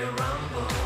it rumble.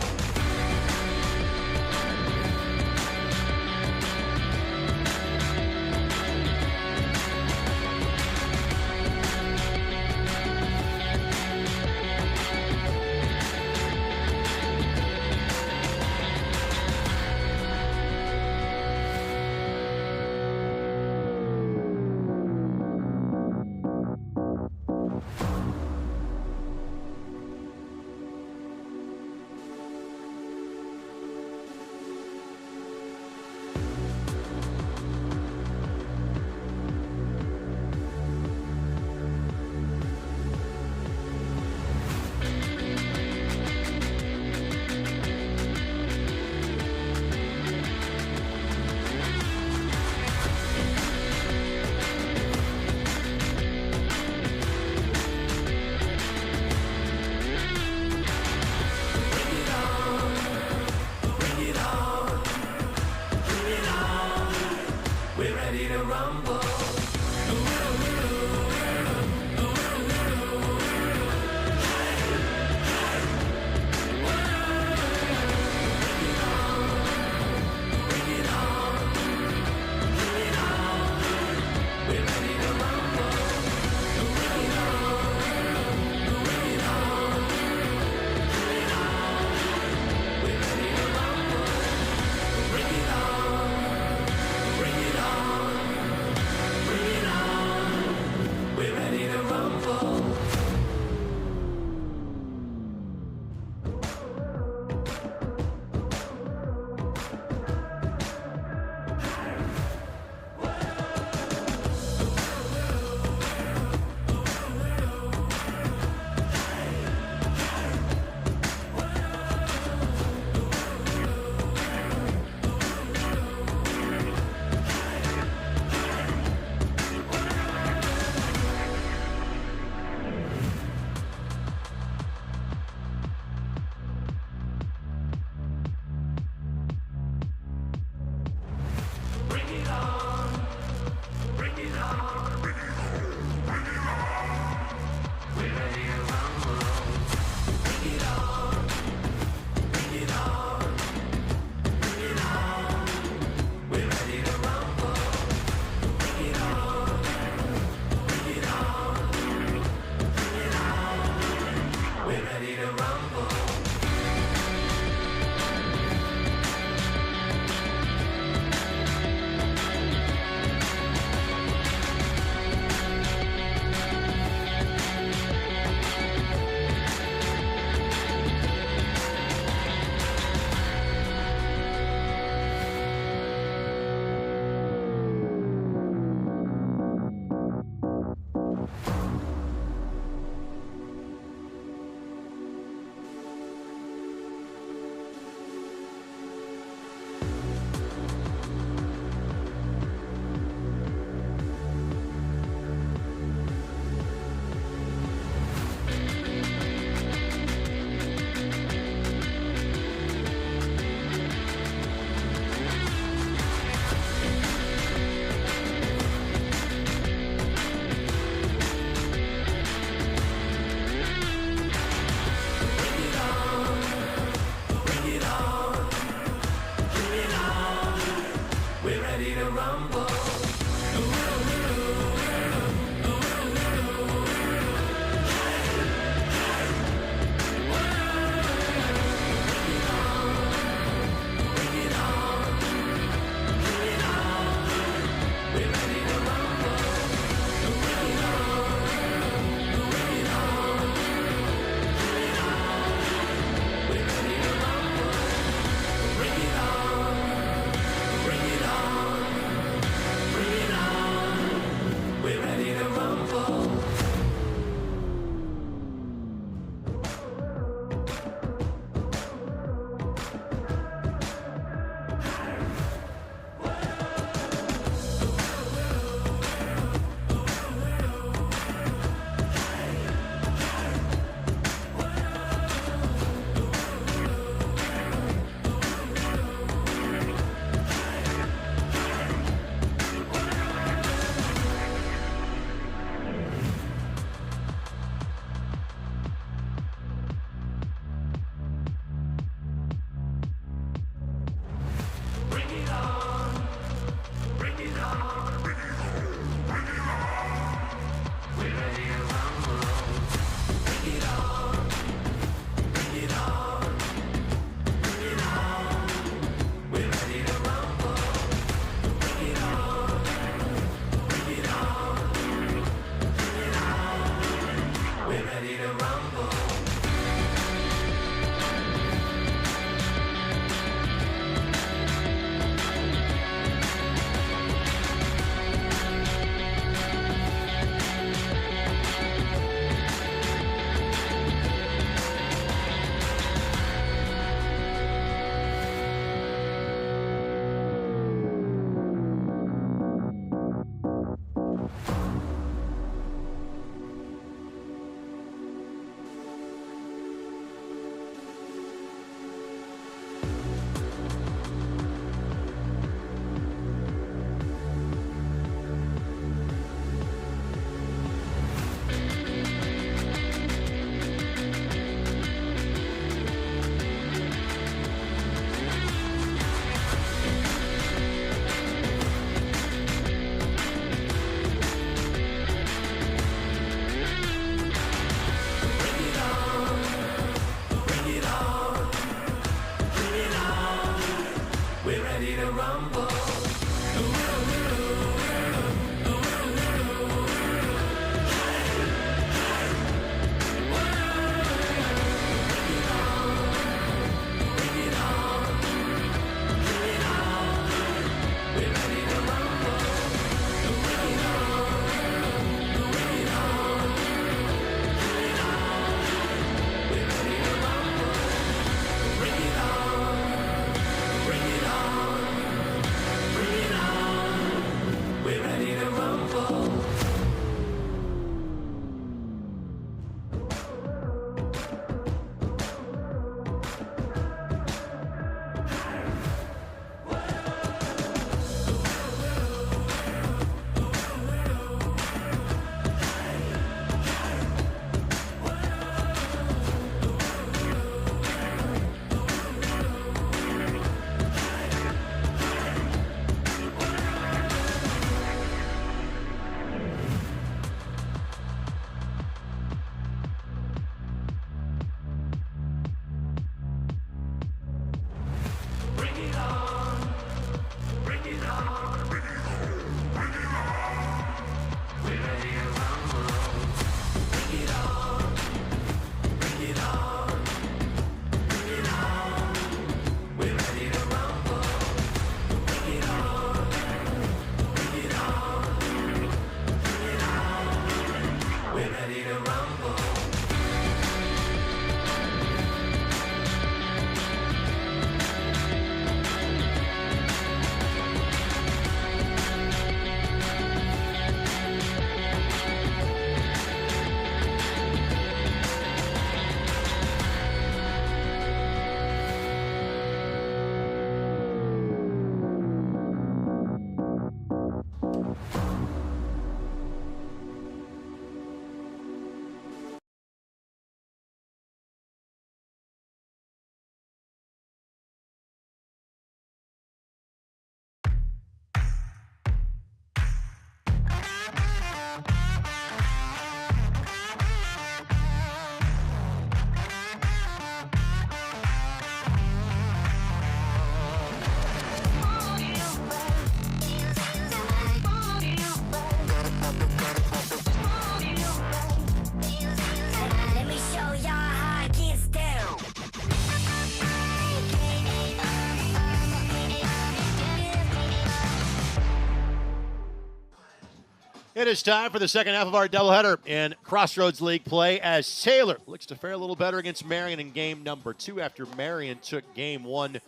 It is time for the second half of our doubleheader in Crossroads League play as Taylor looks to fare a little better against Marian in game number 2 after Marian took game 1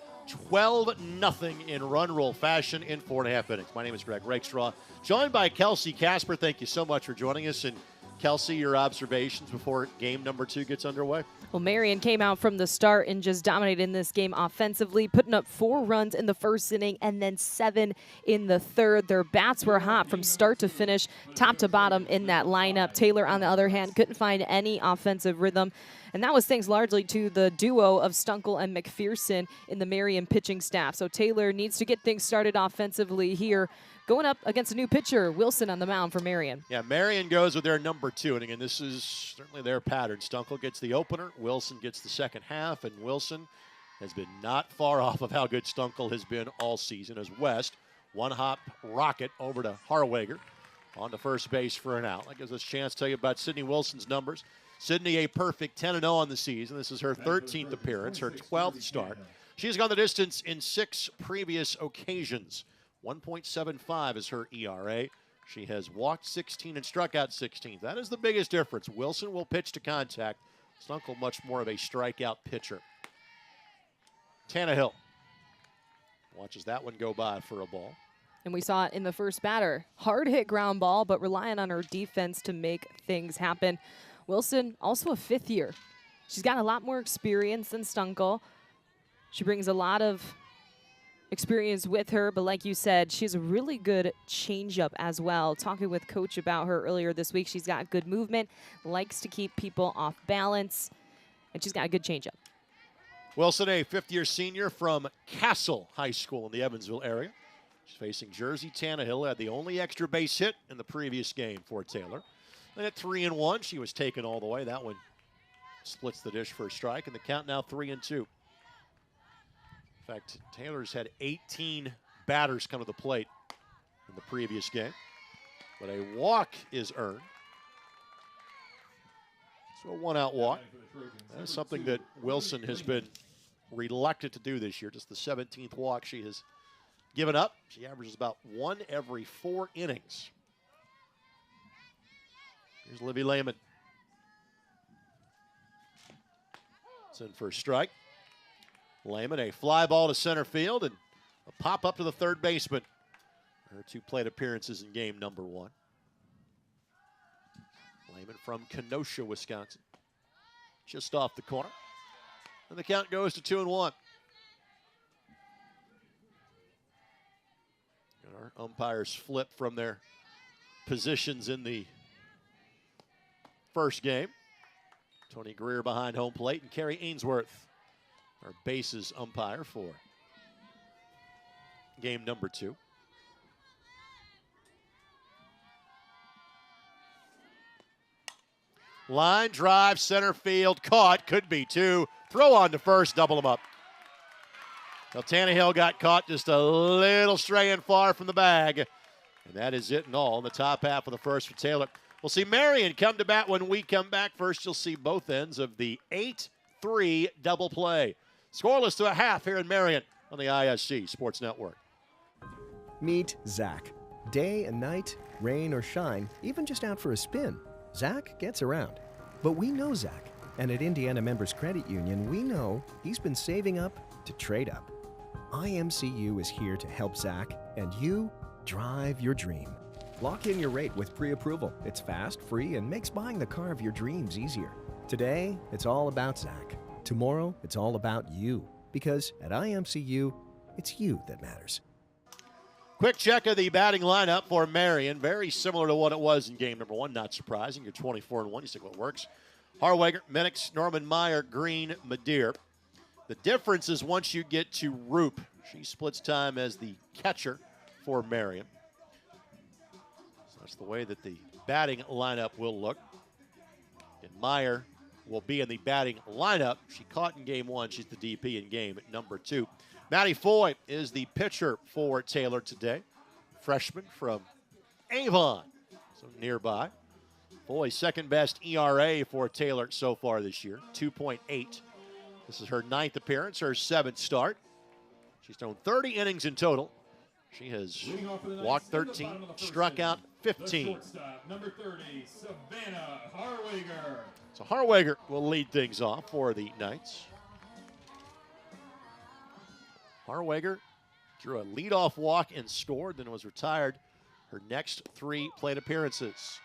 12-0 in run roll fashion in 4.5 innings. My name is Greg Rakestraw, joined by Kelsey Casper. Thank you so much for joining us. And Kelsey, your observations before game number 2 gets underway? Well, Marian came out from the start and just dominated in this game offensively, putting up 4 runs in the first inning and then 7 in the third. Their bats were hot from start to finish, top to bottom in that lineup. Taylor, on the other hand, couldn't find any offensive rhythm. And that was thanks largely to the duo of Stunkel and McPherson in the Marian pitching staff. So Taylor needs to get things started offensively here, going up against a new pitcher, Wilson, on the mound for Marian. Yeah, Marian goes with their number 2. And again, this is certainly their pattern. Stunkel gets the opener, Wilson gets the second half, and Wilson has been not far off of how good Stunkel has been all season as West one-hop rocket over to Harwager on to first base for an out. That gives us a chance to tell you about Sydney Wilson's numbers. Sydney, a perfect 10-0 on the season. This is her 13th appearance, her 12th start. She's gone the distance in 6 previous occasions. 1.75 is her ERA. She has walked 16 and struck out 16. That is the biggest difference. Wilson will pitch to contact. Stunkel much more of a strikeout pitcher. Tannehill watches that one go by for a ball. And we saw it in the first batter. Hard hit ground ball, but relying on her defense to make things happen. Wilson, also a 5th year. She's got a lot more experience than Stunkel. She brings a lot of experience with her, but like you said, she has a really good changeup as well. Talking with Coach about her earlier this week, she's got good movement, likes to keep people off balance, and she's got a good changeup. Wilson, a 5th-year senior from Castle High School in the Evansville area. She's facing Jersey Tannehill, had the only extra base hit in the previous game for Taylor. And at 3-1, she was taken all the way. That one splits the dish for a strike, and the count now 3-2. In fact, Taylor's had 18 batters come to the plate in the previous game, but a walk is earned. So a 1-out walk. That's something that Wilson has been reluctant to do this year. Just the 17th walk she has given up. She averages about 1 every 4 innings. Here's Livy Lehman. It's in for a strike. Lehman, a fly ball to center field and a pop up to the third baseman. Her 2 plate appearances in game number 1. Lehman from Kenosha, Wisconsin. Just off the corner. And the count goes to 2-1. And our umpires flip from their positions in the first game. Tony Greer behind home plate and Carrie Ainsworth, our bases umpire for game number 2. Line drive, center field, caught, could be 2. Throw on to first, double them up. Well, Tannehill got caught just a little straying far from the bag. And that is it and all in the top half of the first for Taylor. We'll see Marian come to bat when we come back. First, you'll see both ends of the 8-3 double play. Scoreless to a half here in Marian on the ISC Sports Network. Meet Zach. Day and night, rain or shine, even just out for a spin, Zach gets around. But we know Zach, and at Indiana Members Credit Union, we know he's been saving up to trade up. IMCU is here to help Zach and you drive your dream. Lock in your rate with pre-approval. It's fast, free, and makes buying the car of your dreams easier. Today, it's all about Zach. Tomorrow, it's all about you. Because at IMCU, it's you that matters. Quick check of the batting lineup for Marian. Very similar to what it was in game number 1. Not surprising. You're 24-1. You see what works. Harwager, Minix, Norman Meyer, Green, Madeir. The difference is once you get to Roop, she splits time as the catcher for Marian. So that's the way that the batting lineup will look. And Meyer will be in the batting lineup. She caught in game 1. She's the DP in game number 2. Maddie Foy is the pitcher for Taylor today. Freshman from Avon, so nearby. Foy's second best ERA for Taylor so far this year, 2.8. This is her 9th appearance, her 7th start. She's thrown 30 innings in total. She has walked 13, struck out 15. Shortstop, number 30, Savannah Harwager. So Harwager will lead things off for the Knights. Harwager drew a leadoff walk and scored, then was retired her next 3 plate appearances.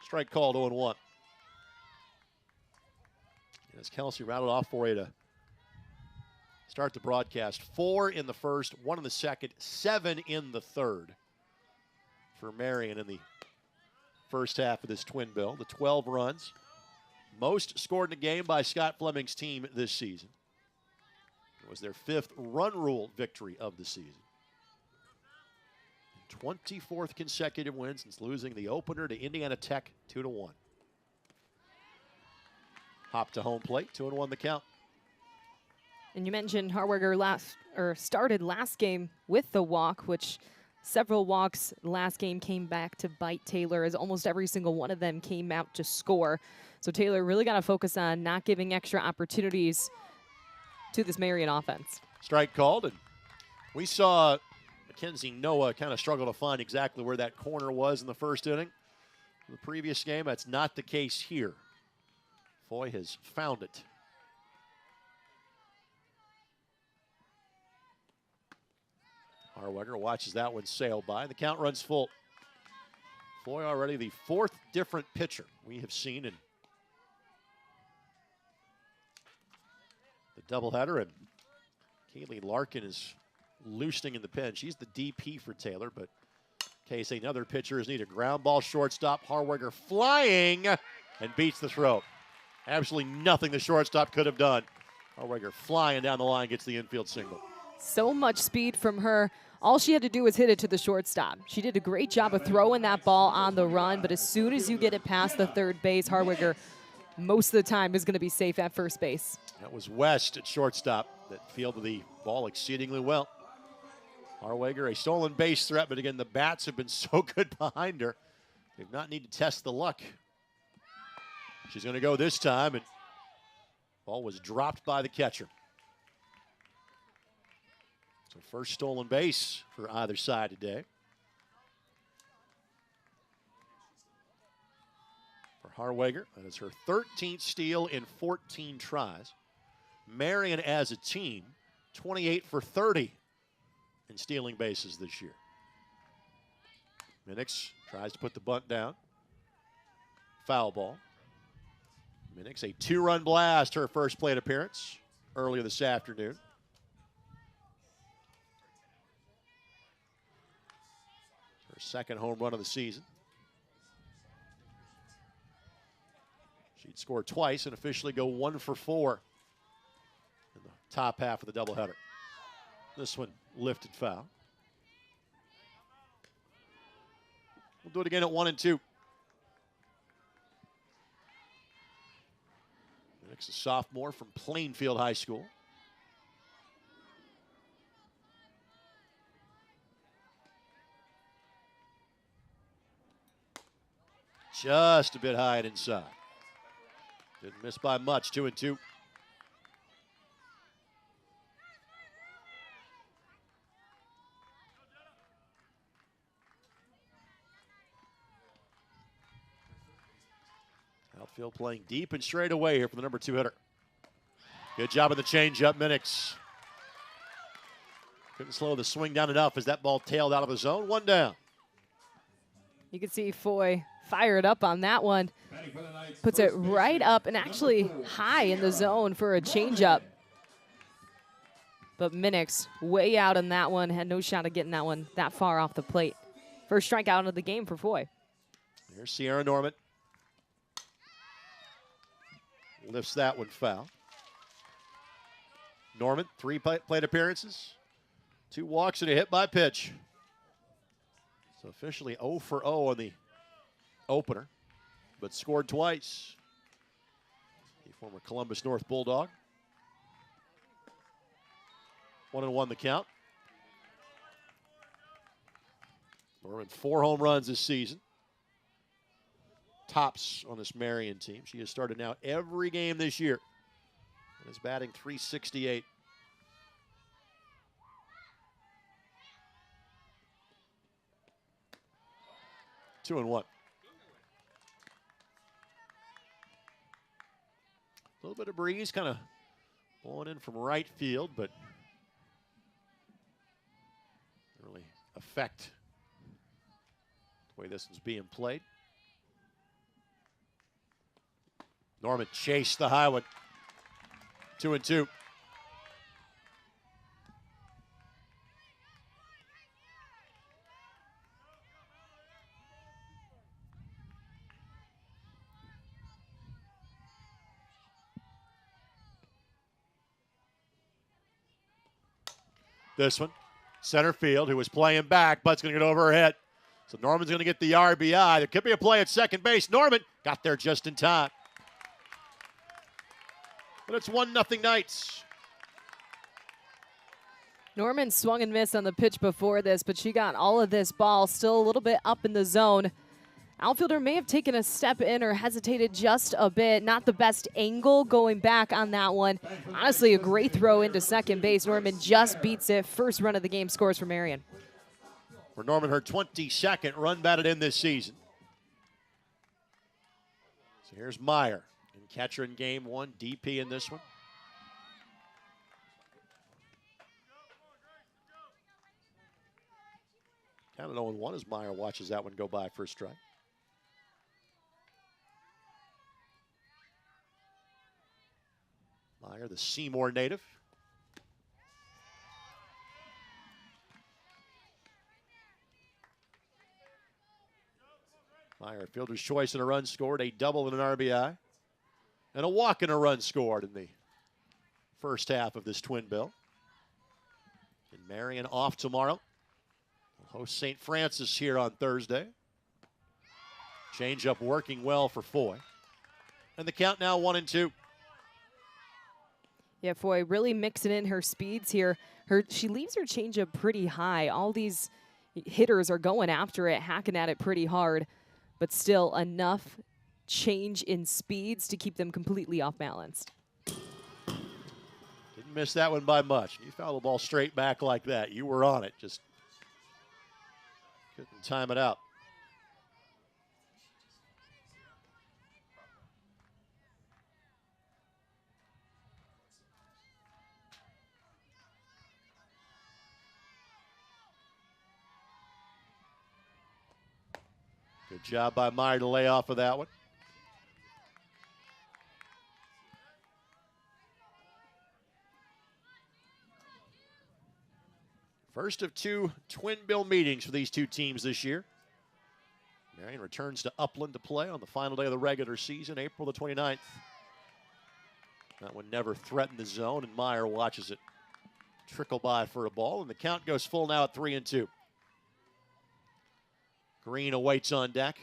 Strike called 0-1. As Kelsey rattled off for you to start the broadcast. 4 in the first, 1 in the second, 7 in the third for Marian in the first half of this twin bill. The 12 runs, most scored in a game by Scott Fleming's team this season. It was their 5th run rule victory of the season. 24th consecutive win since losing the opener to Indiana Tech 2-1. Hop to home plate, 2-1 the count. And you mentioned Harwager started last game with the walk, which several walks last game came back to bite Taylor, as almost every single one of them came out to score. So Taylor really got to focus on not giving extra opportunities to this Marian offense. Strike called, and we saw Mackenzie Noah kind of struggle to find exactly where that corner was in the first inning. In the previous game, that's not the case here. Foy has found it. Harwager watches that one sail by. The count runs full. Foy already the 4th different pitcher we have seen in the doubleheader, and Kaylee Larkin is loosening in the pen. She's the DP for Taylor, but in case another pitcher is needed. Ground ball shortstop. Harwager flying and beats the throw. Absolutely nothing the shortstop could have done. Harwager flying down the line gets the infield single. So much speed from her. All she had to do was hit it to the shortstop. She did a great job of throwing that ball on the run, but as soon as you get it past the third base, Harwager most of the time is going to be safe at first base. That was West at shortstop that fielded the ball exceedingly well. Harwager, a stolen base threat, but again, the bats have been so good behind her. They've not need to test the luck. She's going to go this time, and ball was dropped by the catcher. So first stolen base for either side today. For Harwager, that is her 13th steal in 14 tries. Marian as a team, 28 for 30 in stealing bases this year. Minix tries to put the bunt down. Foul ball. Minix, a 2-run blast, her first plate appearance earlier this afternoon. Her second home run of the season. She'd score twice and officially go 1 for 4 in the top half of the doubleheader. This one lifted foul. We'll do it again at 1-2. Minix, a sophomore from Plainfield High School. Just a bit high and inside. Didn't miss by much, 2-2. Outfield playing deep and straight away here for the number 2 hitter. Good job of the changeup, Minix. Couldn't slow the swing down enough as that ball tailed out of the zone. 1 down. You can see Foy fired up on that one. Puts it right up and actually high in the zone for a changeup. But Minix way out on that one. Had no shot of getting that one that far off the plate. First strikeout of the game for Foy. Here's Sierra Norman. Lifts that one foul. Norman, 3 plate appearances, 2 walks and a hit by pitch. So officially 0 for 0 on the opener, but scored twice. The former Columbus North Bulldog. 1-1 the count. Norman 4 home runs this season. Tops on this Marian team. She has started now every game this year and is batting .368. 2-1. A little bit of breeze kind of blowing in from right field, but really affect the way this one's being played. Norman chased the high one. 2-2. This one, center field, who was playing back, but's going to get over her head. So Norman's going to get the RBI. There could be a play at second base. Norman got there just in time. But it's 1-0 Knights. Norman swung and missed on the pitch before this, but she got all of this ball still a little bit up in the zone. Outfielder may have taken a step in or hesitated just a bit. Not the best angle going back on that one. Honestly, a great throw into second base. Norman just beats it. First run of the game scores for Marian. For Norman, her 22nd run batted in this season. So here's Meyer. And catcher in game one, DP in this one. Kind of 0-1 as Meyer watches that one go by first strike. Meyer, the Seymour native. Meyer, fielder's choice and a run scored, a double and an RBI, and a walk and a run scored in the first half of this twin bill. And Marian off tomorrow. We'll host St. Francis here on Thursday. Change-up working well for Foy. And the count now 1-2. Yeah, Foy really mixing in her speeds here. She leaves her changeup pretty high. All these hitters are going after it, hacking at it pretty hard, but still enough change in speeds to keep them completely off balance. Didn't miss that one by much. You foul the ball straight back like that. You were on it. Just couldn't time it out. Good job by Meyer to lay off of that one. First of two twin bill meetings for these two teams this year. Marian returns to Upland to play on the final day of the regular season, April the 29th. That one never threatened the zone, and Meyer watches it trickle by for a ball, and the count goes full now at 3-2. Green awaits on deck.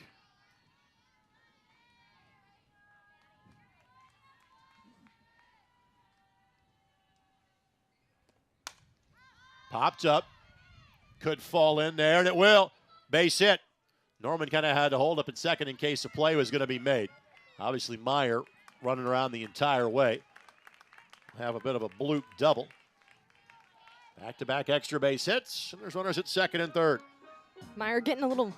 Popped up. Could fall in there, and it will. Base hit. Norman kind of had to hold up in second in case the play was going to be made. Obviously, Meyer running around the entire way. Have a bit of a bloop double. Back-to-back extra base hits, and there's runners at second and third. Meyer getting a little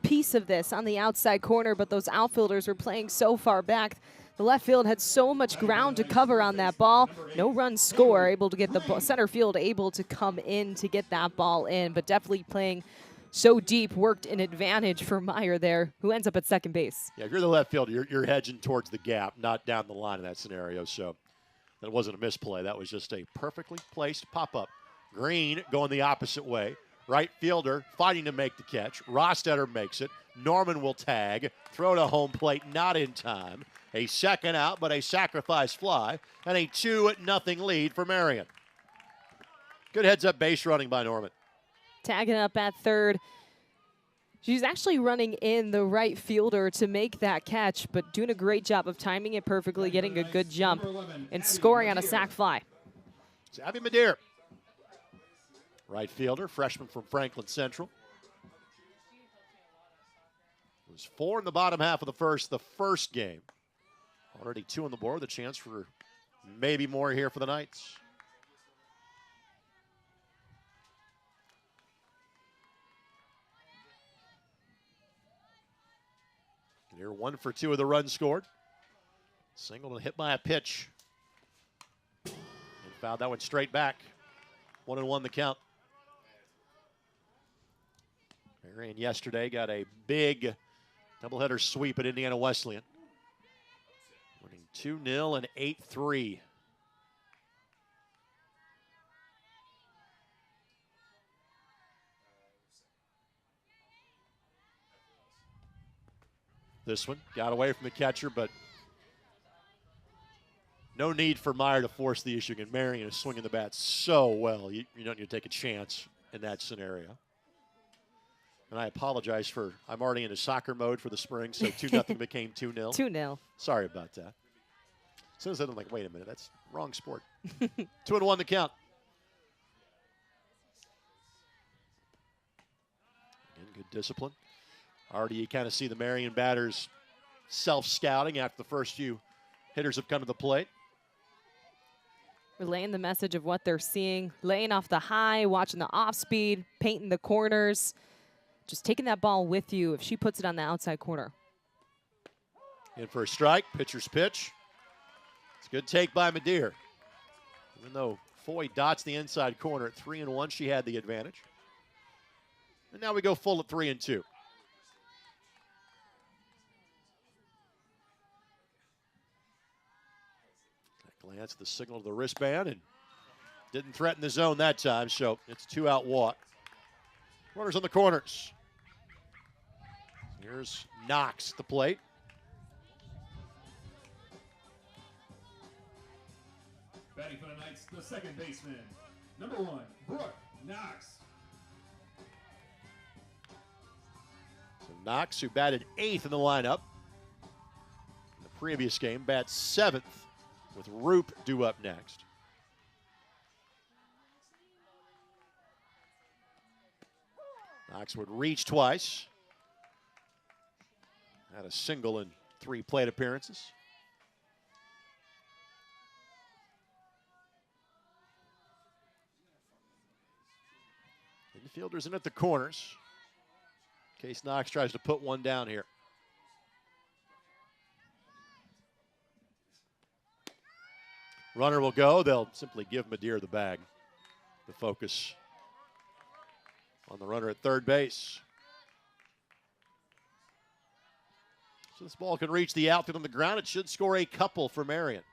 piece of this on the outside corner, but those outfielders were playing so far back. The left field had so much ground to cover on that ball. No run score, able to get the center field able to come in to get that ball in, but definitely playing so deep worked an advantage for Meyer there, who ends up at second base. Yeah, if you're the left fielder, you're hedging towards the gap, not down the line in that scenario. So that wasn't a misplay. That was just a perfectly placed pop-up. Green going the opposite way. Right fielder fighting to make the catch. Rostetter makes it. Norman will tag. Throw to home plate, not in time. A second out, but a sacrifice fly. And a 2-0 lead for Marian. Good heads-up base running by Norman. Tagging up at third. She's actually running in the right fielder to make that catch, but doing a great job of timing it perfectly, getting a good jump, and scoring on a sac fly. It's Abby Madeir. Right fielder, freshman from Franklin Central. It was 4 in the bottom half of the first game. Already 2 on the board, the chance for maybe more here for the Knights. You're 1 for 2 of the runs scored. Singled and hit by a pitch. And fouled that one straight back. 1-1 the count. Marian yesterday got a big doubleheader sweep at Indiana Wesleyan. Winning 2-0 and 8-3. This one got away from the catcher, but no need for Meyer to force the issue again. Marian is swinging the bat so well. You don't need to take a chance in that scenario. And I apologize for, I'm already into soccer mode for the spring, so 2-0 became 2-0. 2-0. Sorry about that. As soon as I'm like, wait a minute, that's wrong sport. 2-1 the count. Again, good discipline. Already you kind of see the Marian batters self-scouting after the first few hitters have come to the plate. Relaying the message of what they're seeing, laying off the high, watching the off-speed, painting the corners, just taking that ball with you if she puts it on the outside corner. In for a strike, pitcher's pitch. It's a good take by Madeir. Even though Foy dots the inside corner at 3-1, she had the advantage. And now we go full at 3-2. Glance at the signal to the wristband and didn't threaten the zone that time, so it's a 2-out walk. Runners on the corners. Here's Knox at the plate. Batting for the Knights, the second baseman, number 1, Brooke Knox. So Knox, who batted 8th in the lineup in the previous game, bats 7th with Roop due up next. Knox would reach twice. Had a single in 3 plate appearances. Infielders in at the corners. In case Knox tries to put one down here. Runner will go. They'll simply give Madeir the bag. The focus on the runner at third base. So this ball can reach the outfield on the ground. It should score a couple for Marian.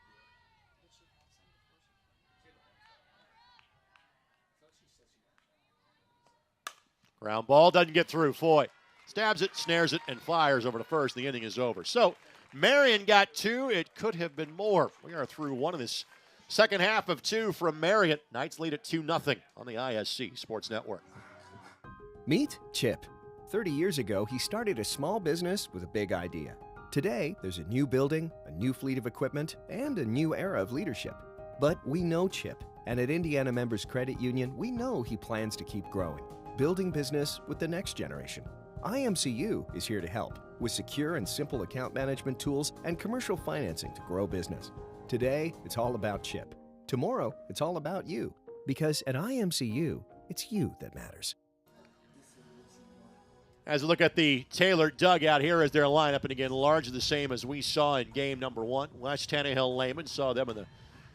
Ground ball doesn't get through. Foy stabs it, snares it, and fires over to first. The inning is over. So Marian got 2. It could have been more. We are through 1 of this second half of 2 from Marian. Knights lead at 2-0 on the ISC Sports Network. Meet Chip. 30 years ago, he started a small business with a big idea. Today, there's a new building, a new fleet of equipment, and a new era of leadership. But we know Chip, and at Indiana Members Credit Union, we know he plans to keep growing, building business with the next generation. IMCU is here to help with secure and simple account management tools and commercial financing to grow business. Today, it's all about Chip. Tomorrow, it's all about you. Because at IMCU, it's you that matters. As we look at the Taylor dugout, here is their lineup, and again, largely the same as we saw in game number 1. West Tannehill, Lehman, saw them in the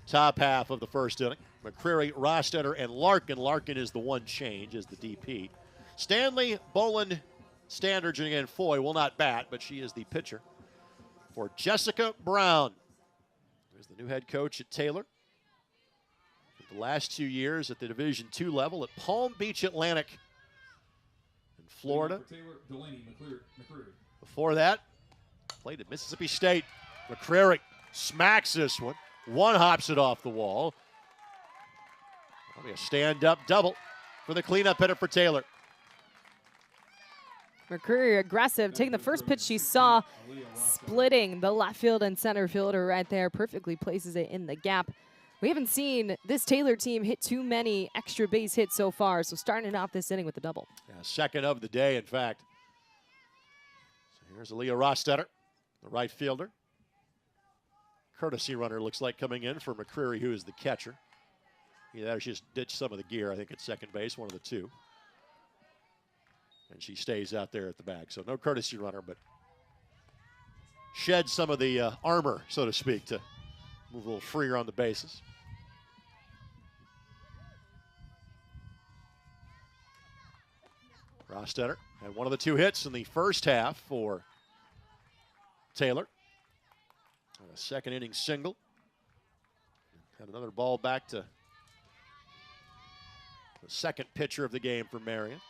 top half of the first inning. McCreary, Rostetter, and Larkin. Larkin is the one change as the DP. Stanley, Boland, Standard, and again, Foy will not bat, but she is the pitcher for Jessica Brown. There's the new head coach at Taylor. For the last 2 years at the Division II level at Palm Beach Atlantic in Florida. Taylor, Delaney, McCreary. Before that, played at Mississippi State. McCreary smacks this one. One hops it off the wall. That'll be a stand-up double for the cleanup hitter for Taylor. McCreary aggressive, taking the first pitch she saw, splitting the left field and center fielder right there, perfectly places it in the gap. We haven't seen this Taylor team hit too many extra base hits so far, so starting off this inning with a double. Yeah, second of the day, in fact. So here's Aaliyah Rostetter, the right fielder. Courtesy runner looks like coming in for McCreary, who is the catcher. Either that or she just ditched some of the gear, I think, at second base, one of the two. And she stays out there at the back. So no courtesy runner, but shed some of the armor, so to speak, to move a little freer on the bases. Rostetter had one of the 2 hits in the first half for Taylor. A second inning single. Had another ball back to the second pitcher of the game for Marian.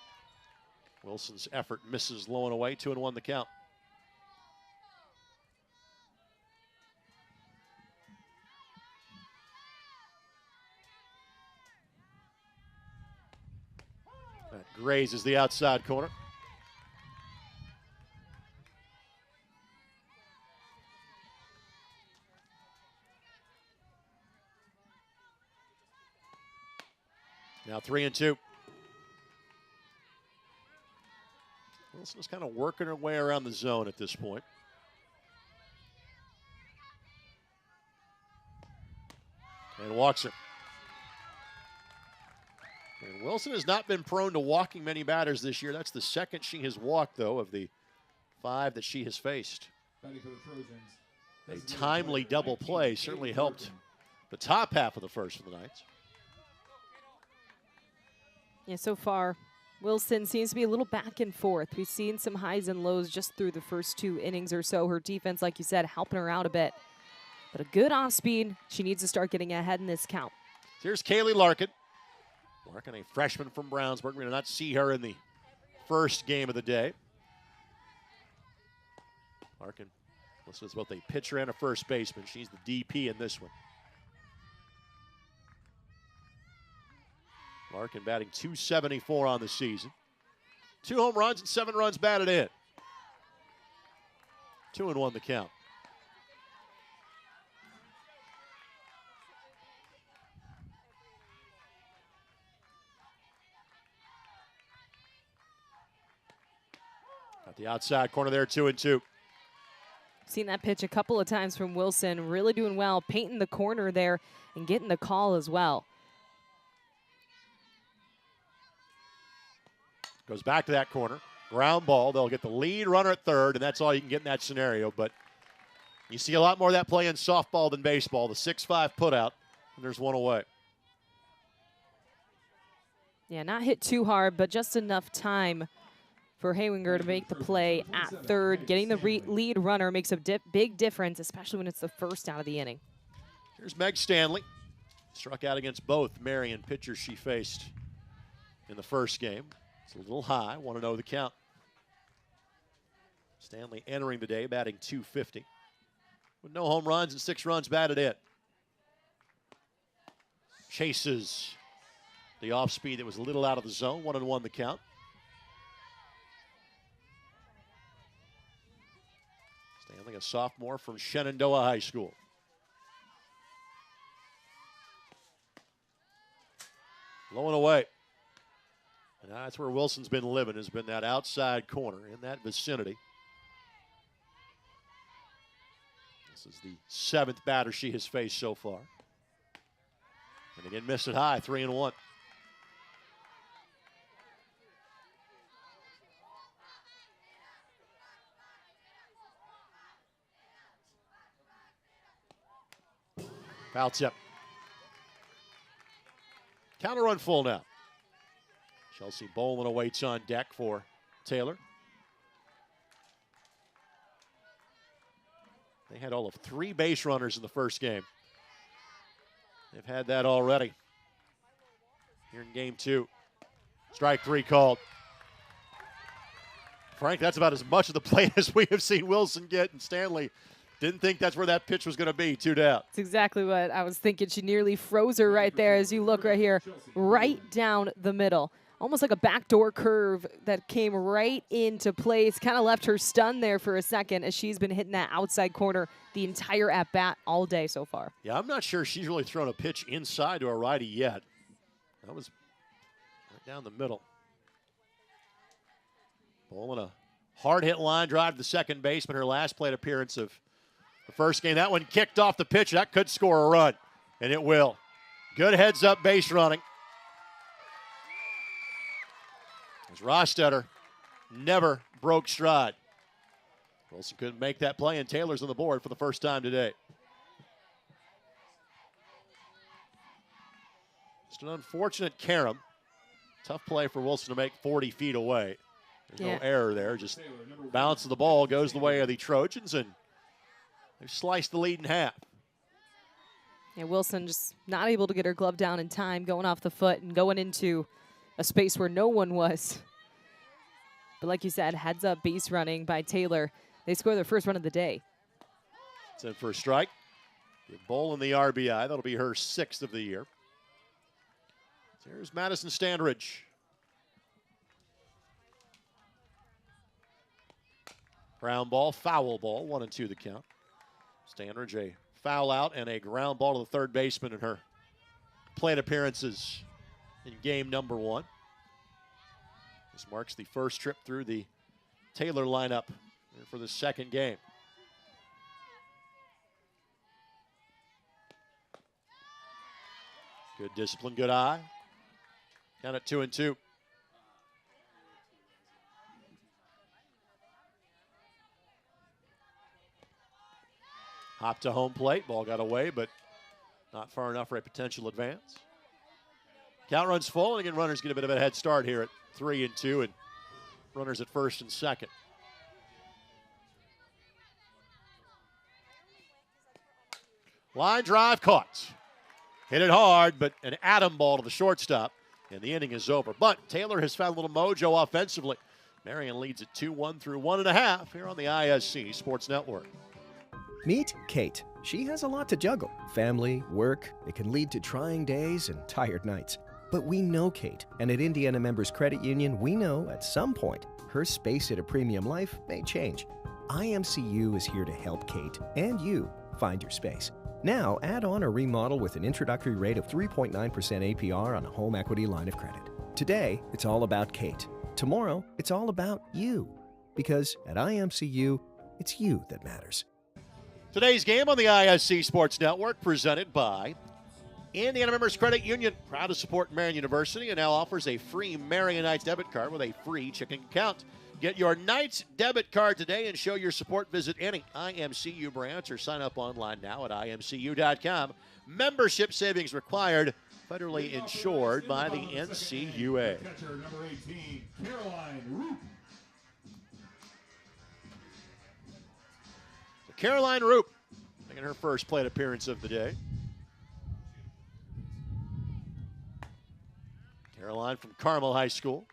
Wilson's effort misses low and away, 2-1 the count. That grazes the outside corner. Now 3-2. Wilson is kind of working her way around the zone at this point. And walks her. And Wilson has not been prone to walking many batters this year. That's the second she has walked, though, of the 5 that she has faced. Batting for the Trojans. A timely double play certainly helped the top half of the first for the Knights. Yeah, so far, Wilson seems to be a little back and forth. We've seen some highs and lows just through the first 2 innings or so. Her defense, like you said, helping her out a bit. But a good off speed. She needs to start getting ahead in this count. Here's Kaylee Larkin. Larkin, a freshman from Brownsburg. We did not see her in the first game of the day. Larkin listed as both a pitcher and a first baseman. She's the DP in this one. Larkin batting .274 on the season. 2 home runs and 7 runs batted in. 2-1 the count. At the outside corner there, 2-2. Seen that pitch a couple of times from Wilson. Really doing well, painting the corner there and getting the call as well. Goes back to that corner. Ground ball. They'll get the lead runner at third, and that's all you can get in that scenario. But you see a lot more of that play in softball than baseball. The 6-5 put out, and there's one away. Yeah, not hit too hard, but just enough time for Haywinger to make the play at third. Getting the lead runner makes a big difference, especially when it's the first out of the inning. Here's Meg Stanley. Struck out against both Marian pitchers she faced in the first game. It's a little high, 1-0 the count. Stanley entering the day, batting .250. With no home runs and 6 runs batted in. Chases the off speed that was a little out of the zone, 1-1 the count. Stanley, a sophomore from Shenandoah High School. Low and away. And that's where Wilson's been living, has been that outside corner in that vicinity. This is the 7th batter she has faced so far. And again, missed it high, 3-1. Foul tip. Counter run full now. Chelsea Boland awaits on deck for Taylor. They had all of 3 base runners in the first game. They've had that already. Here in game 2. Strike 3 called. Frank, that's about as much of the play as we have seen Wilson get, and Stanley didn't think that's where that pitch was going to be. 2 down. That's exactly what I was thinking. She nearly froze her right there as you look right here, right down the middle. Almost like a backdoor curve that came right into place. Kind of left her stunned there for a second as she's been hitting that outside corner the entire at-bat all day so far. Yeah, I'm not sure she's really thrown a pitch inside to a righty yet. That was right down the middle. Bowling a hard-hit line drive to the second baseman, her last plate appearance of the first game. That one kicked off the pitch. That could score a run, and it will. Good heads-up base running. As Rostetter never broke stride. Wilson couldn't make that play, and Taylor's on the board for the first time today. Just an unfortunate carom. Tough play for Wilson to make 40 feet away. There's no error there. Just bounce of the ball goes the way of the Trojans, and they've sliced the lead in half. Yeah, Wilson just not able to get her glove down in time, going off the foot and going into a space where no one was. But like you said, heads up base running by Taylor. They score their first run of the day. It's in for a strike. Give Bolin the RBI. That'll be her 6th of the year. Here's Madison Standridge. Ground ball, foul ball, 1-2 the count. Standridge, a foul out and a ground ball to the third baseman in her plate appearances in game number 1. This marks the first trip through the Taylor lineup for the second game. Good discipline, good eye. Count at 2-2. Hop to home plate. Ball got away, but not far enough for a potential advance. Count runs full, and again, runners get a bit of a head start here at 3-2, and runners at first and second. Line drive caught. Hit it hard, but an atom ball to the shortstop, and the inning is over. But Taylor has found a little mojo offensively. Marian leads at 2-1 through 1.5 here on the ISC Sports Network. Meet Kate. She has a lot to juggle. Family, work, it can lead to trying days and tired nights. But we know Kate, and at Indiana Members Credit Union, we know at some point her space at a premium life may change. IMCU is here to help Kate and you find your space. Now, add on or remodel with an introductory rate of 3.9% APR on a home equity line of credit. Today, it's all about Kate. Tomorrow, it's all about you. Because at IMCU, it's you that matters. Today's game on the ISC Sports Network presented by Indiana Members Credit Union. Proud to support Marian University and now offers a free Marian Knights debit card with a free checking account. Get your Knights debit card today and show your support. Visit any IMCU branch or sign up online now at imcu.com. Membership savings required. Federally insured by the NCUA. Catcher number 18, Caroline Roop. Caroline Roop making her first plate appearance of the day. Caroline from Carmel High School.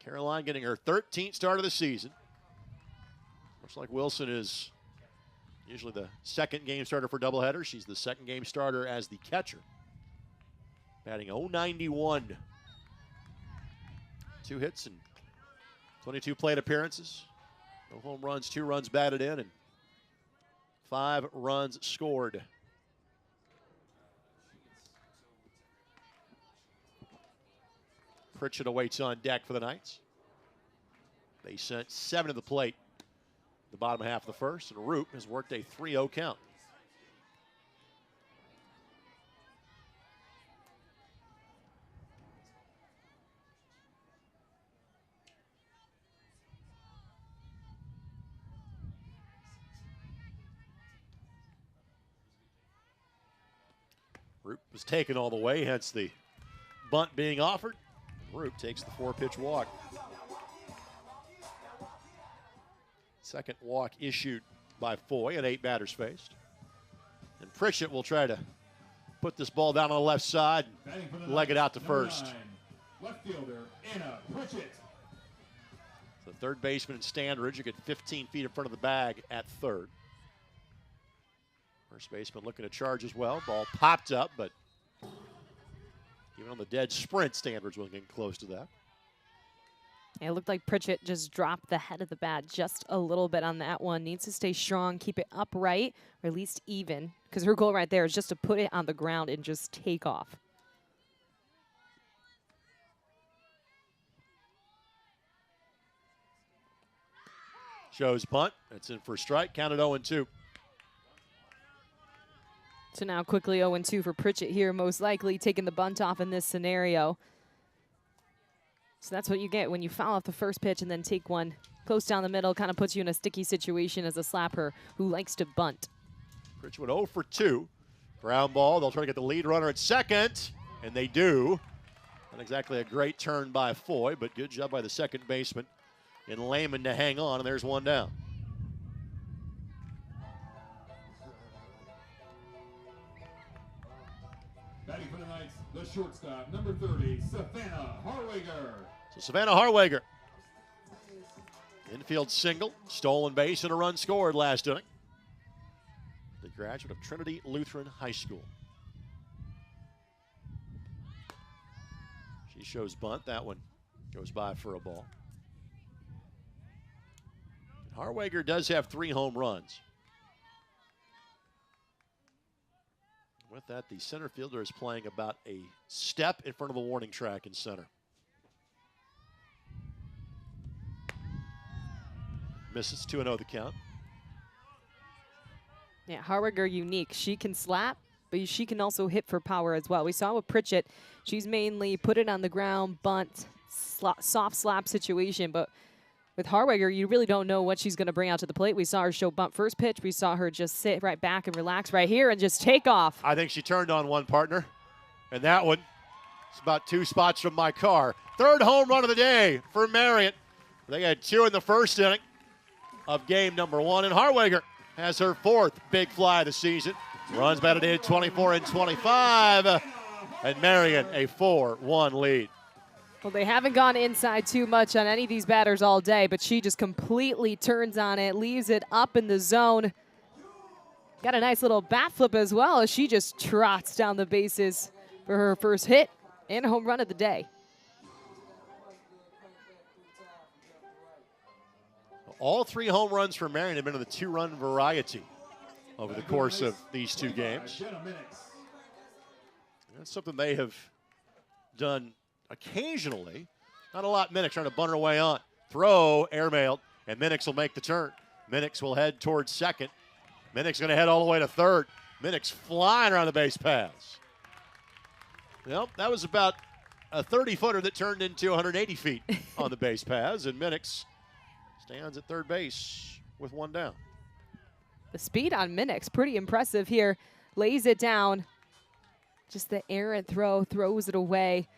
Caroline getting her 13th start of the season. Looks like Wilson is usually the second game starter for doubleheader. She's the second game starter as the catcher. Batting .091. 2 hits and 22 plate appearances. No home runs, 2 runs batted in, and 5 runs scored. Pritchett awaits on deck for the Knights. They sent 7 to the plate the bottom half of the first, and Roop has worked a 3-0 count. Roop was taken all the way, hence the bunt being offered. Roop takes the 4-pitch walk. Second walk issued by Foy at 8 batters faced. And Pritchett will try to put this ball down on the left side and leg it out to first. 9, left fielder, Anna Pritchett. The third baseman, Standridge, you get 15 feet in front of the bag at third. First baseman looking to charge as well. Ball popped up, but even on the dead sprint, Standridge wasn't getting close to that. It looked like Pritchett just dropped the head of the bat just a little bit on that one. Needs to stay strong, keep it upright, or at least even, because her goal right there is just to put it on the ground and just take off. Shows bunt. That's in for a strike. Counted 0-2. So now quickly 0-2 for Pritchett here, most likely taking the bunt off in this scenario. So that's what you get when you foul off the first pitch and then take one close down the middle. Kind of puts you in a sticky situation as a slapper who likes to bunt. Pritchett 0 for 2. Ground ball. They'll try to get the lead runner at second, and they do. Not exactly a great turn by Foy, but good job by the second baseman in Lehman to hang on, and there's one down. Batting for the Knights, the shortstop, number 30, Savannah Harwager. So Savannah Harwager. Infield single, stolen base, and a run scored last inning. The graduate of Trinity Lutheran High School. She shows bunt. That one goes by for a ball. Harwager does have 3 home runs. With that, the center fielder is playing about a step in front of the warning track in center. Misses 2-0 the count. Yeah, Harwager unique. She can slap, but she can also hit for power as well. We saw with Pritchett, she's mainly put it on the ground, bunt, soft slap situation, but with Harwager, you really don't know what she's going to bring out to the plate. We saw her show bunt first pitch. We saw her just sit right back and relax right here and just take off. I think she turned on one partner, and that one is about 2 spots from my car. 3rd home run of the day for Marian. They had 2 in the first inning of game number 1, and Harwager has her 4th big fly of the season. Runs batted in 24 and 25, and Marian a 4-1 lead. Well, they haven't gone inside too much on any of these batters all day, but she just completely turns on it, leaves it up in the zone. Got a nice little bat flip as well as she just trots down the bases for her first hit and home run of the day. All 3 home runs for Marian have been of the 2-run variety over the course of these 2 games. That's something they have done occasionally. Not a lot. Minix trying to bunt her way on. Throw, airmailed, and Minix will make the turn. Minix will head towards second. Minix going to head all the way to third. Minix flying around the base paths. Well, that was about a 30-footer that turned into 180 feet on the base paths, and Minix stands at third base with 1 down. The speed on Minix, pretty impressive here. Lays it down. Just the errant throw, throws it away.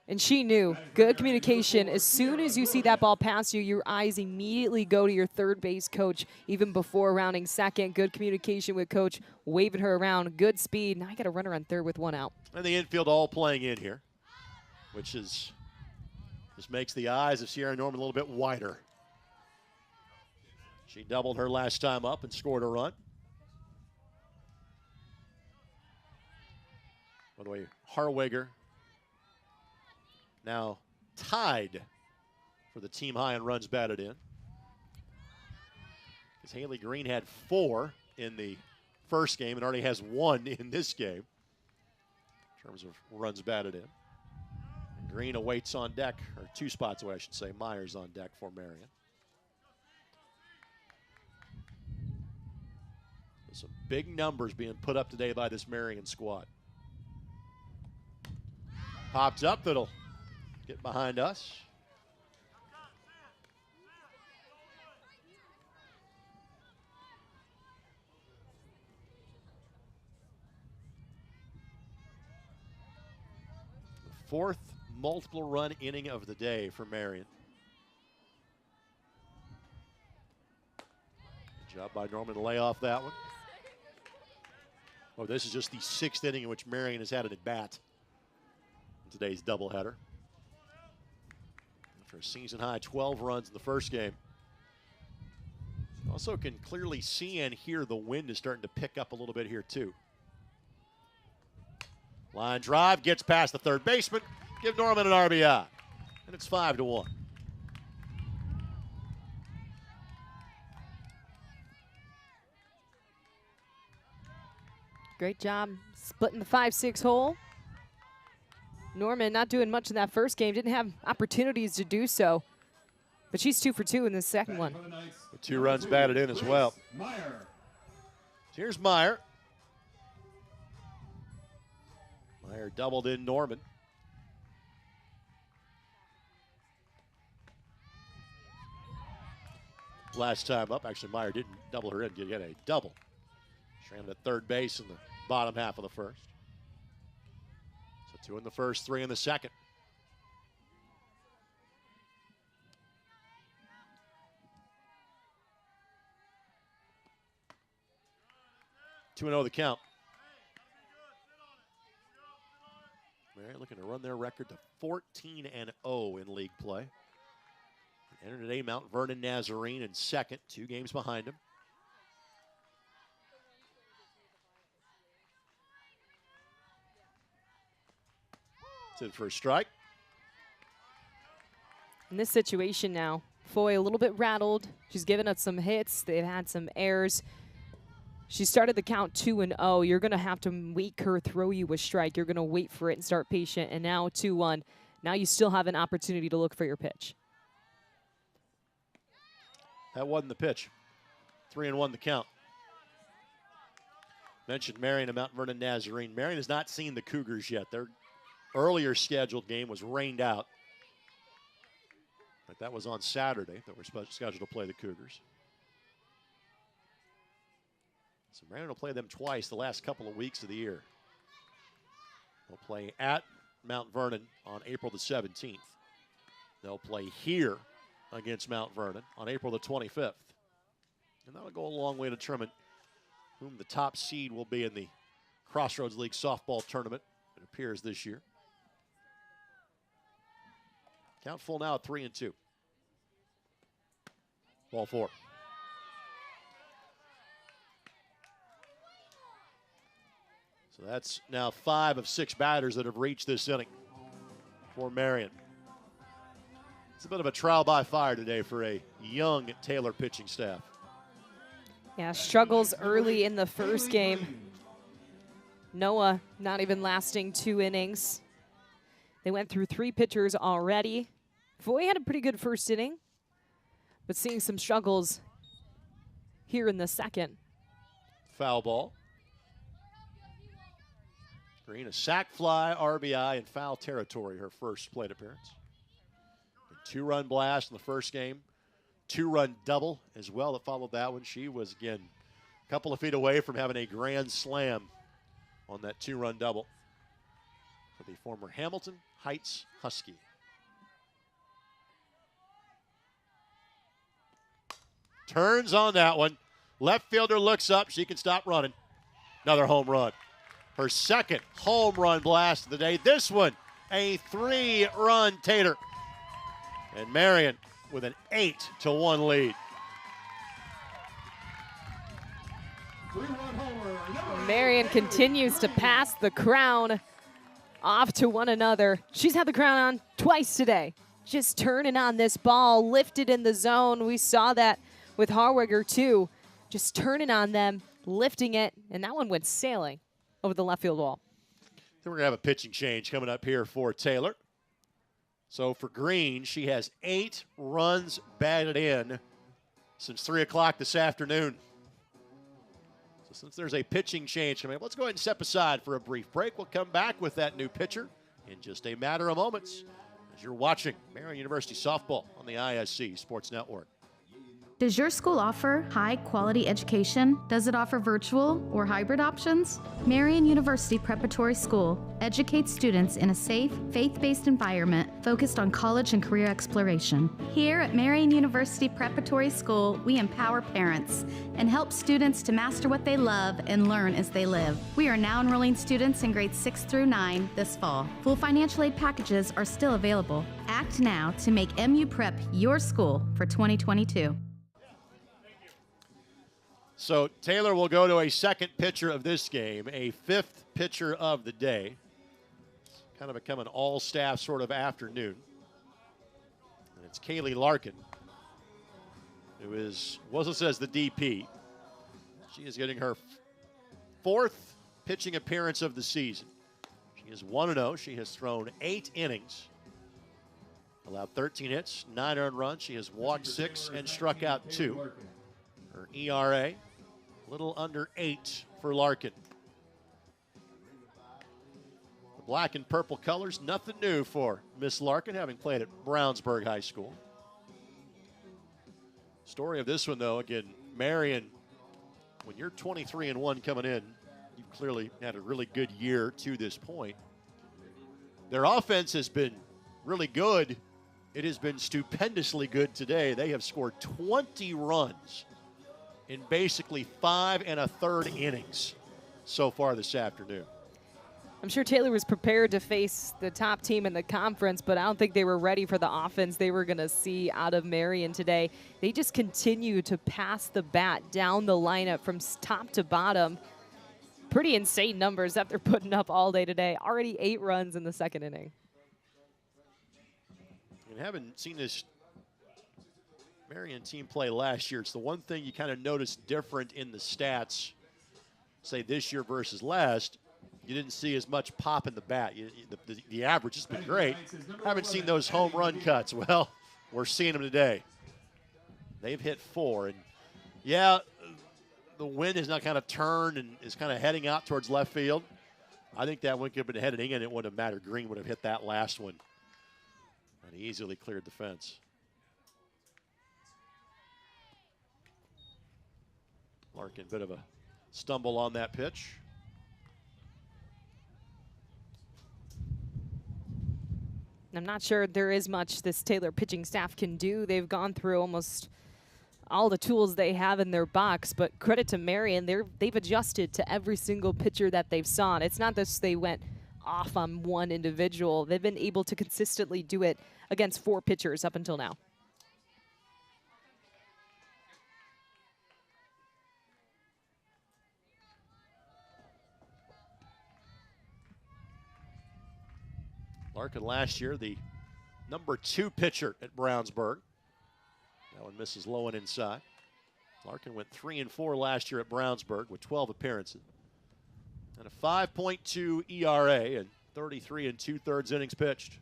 And she knew, good communication. As soon as you see that ball pass you, your eyes immediately go to your third base coach, even before rounding second. Good communication with coach, waving her around, good speed. Now I got a runner on third with 1 out. And the infield all playing in here, which is just makes the eyes of Sierra Norman a little bit wider. She doubled her last time up and scored a run. By the way, Harwager now tied for the team high in runs batted in. Because Haley Green had 4 in the first game and already has 1 in this game in terms of runs batted in. And Green awaits on deck, or 2 spots away, I should say. Myers on deck for Marian. Some big numbers being put up today by this Marian squad. Popped up, that'll get behind us. The 4th multiple run inning of the day for Marian. Good job by Norman to lay off that one. Oh, this is just the 6th inning in which Marian has had an at-bat in today's doubleheader. After a season-high 12 runs in the first game. You also can clearly see and hear the wind is starting to pick up a little bit here, too. Line drive, gets past the third baseman. Give Norman an RBI. And it's 5-1. Great job splitting the 5-6 hole. Norman not doing much in that first game, didn't have opportunities to do so. But she's 2 for 2 in the second one. With 2 runs batted in as well. Here's Meyer. Meyer doubled in Norman. last time up. Actually, Meyer didn't double her in, get a double. She ran at third base in the bottom half of the first. So 2 in the first, 3 in the second. 2-0 the count. Marian looking to run their record to 14-0 in league play. Entered today, Mount Vernon Nazarene in second, 2 games behind him. It's in for a strike. In this situation now, Foy a little bit rattled. She's given us some hits. They've had some errors. She started the count 2-0. You're going to have to make her throw you a strike. You're going to wait for it and start patient. And now 2-1. Now you still have an opportunity to look for your pitch. That wasn't the pitch. 3-1 the count. Mentioned Marian and Mount Vernon Nazarene. Marian has not seen the Cougars yet. Their earlier scheduled game was rained out. But that was on Saturday that we're scheduled to play the Cougars. So Marian will play them twice the last couple of weeks of the year. They'll play at Mount Vernon on April the 17th. They'll play here against Mount Vernon on April the 25th. And that'll go a long way to determine whom the top seed will be in the Crossroads League softball tournament, it appears, this year. Count full now at 3-2. Ball 4. So that's now 5 of 6 batters that have reached this inning for Marian. It's a bit of a trial by fire today for a young Taylor pitching staff. Yeah, struggles early in the first game. NAIA not even lasting 2 innings. They went through 3 pitchers already. Foy had a pretty good first inning, but seeing some struggles here in the second. Foul ball. Green, a sac fly, RBI, in foul territory, her first plate appearance. A 2-run blast in the first game. 2-run double as well that followed that one. She was, again, a couple of feet away from having a grand slam on that 2-run double for the former Hamilton Heights Husky. Turns on that one. Left fielder looks up. She can stop running. Another home run. Her second home run blast of the day. This one, a 3-run tater. And Marian with an 8-1 lead. 3-run homer. Marian continues to pass the crown off to one another. She's had the crown on twice today. Just turning on this ball, lifted in the zone. We saw that with Harwiger too. Just turning on them, lifting it, and that one went sailing over the left field wall. Then we're going to have a pitching change coming up here for Taylor. So for Green, she has 8 runs batted in since 3 o'clock this afternoon. So since there's a pitching change coming up, let's go ahead and step aside for a brief break. We'll come back with that new pitcher in just a matter of moments as you're watching Marian University Softball on the ISC Sports Network. Does your school offer high-quality education? Does it offer virtual or hybrid options? Marian University Preparatory School educates students in a safe, faith-based environment focused on college and career exploration. Here at Marian University Preparatory School, we empower parents and help students to master what they love and learn as they live. We are now enrolling students in grades 6 through 9 this fall. Full financial aid packages are still available. Act now to make MU Prep your school for 2022. So Taylor will go to a second pitcher of this game, a 5th pitcher of the day. It's kind of become an all-staff sort of afternoon. And it's Kaylee Larkin, who is, was listed as the DP. She is getting her 4th pitching appearance of the season. She is 1-0. She has thrown 8 innings, allowed 13 hits, 9 earned runs. She has walked 6 and struck out 2. Her ERA, a little under 8 for Larkin. The black and purple colors, nothing new for Miss Larkin, having played at Brownsburg High School. Story of this one, though, again, Marian, when you're 23-1 coming in, you've clearly had a really good year to this point. Their offense has been really good. It has been stupendously good today. They have scored 20 runs in basically 5 1/3 innings so far this afternoon. I'm sure Taylor was prepared to face the top team in the conference, but I don't think they were ready for the offense they were going to see out of Marian today. They just continue to pass the bat down the lineup from top to bottom. Pretty insane numbers that they're putting up all day today. Already 8 runs in the second inning. And haven't seen this Marian team play last year. It's the one thing you kind of notice different in the stats, say this year versus last. You didn't see as much pop in the bat. The average has been great. Haven't seen those home run cuts. Well, we're seeing them today. They've hit 4. And, yeah, the wind has now kind of turned and is kind of heading out towards left field. I think that one could have been heading in. It wouldn't have mattered. Green would have hit that last one. And he easily cleared the fence. Larkin, bit of a stumble on that pitch. I'm not sure there is much this Taylor pitching staff can do. They've gone through almost all the tools they have in their box, but credit to Marian, they've adjusted to every single pitcher that they've saw. It's not that they went off on one individual. They've been able to consistently do it against 4 pitchers up until now. Larkin last year, the number 2 pitcher at Brownsburg. That one misses low and inside. Larkin went 3-4 last year at Brownsburg with 12 appearances. And a 5.2 ERA and 33 2/3 innings pitched.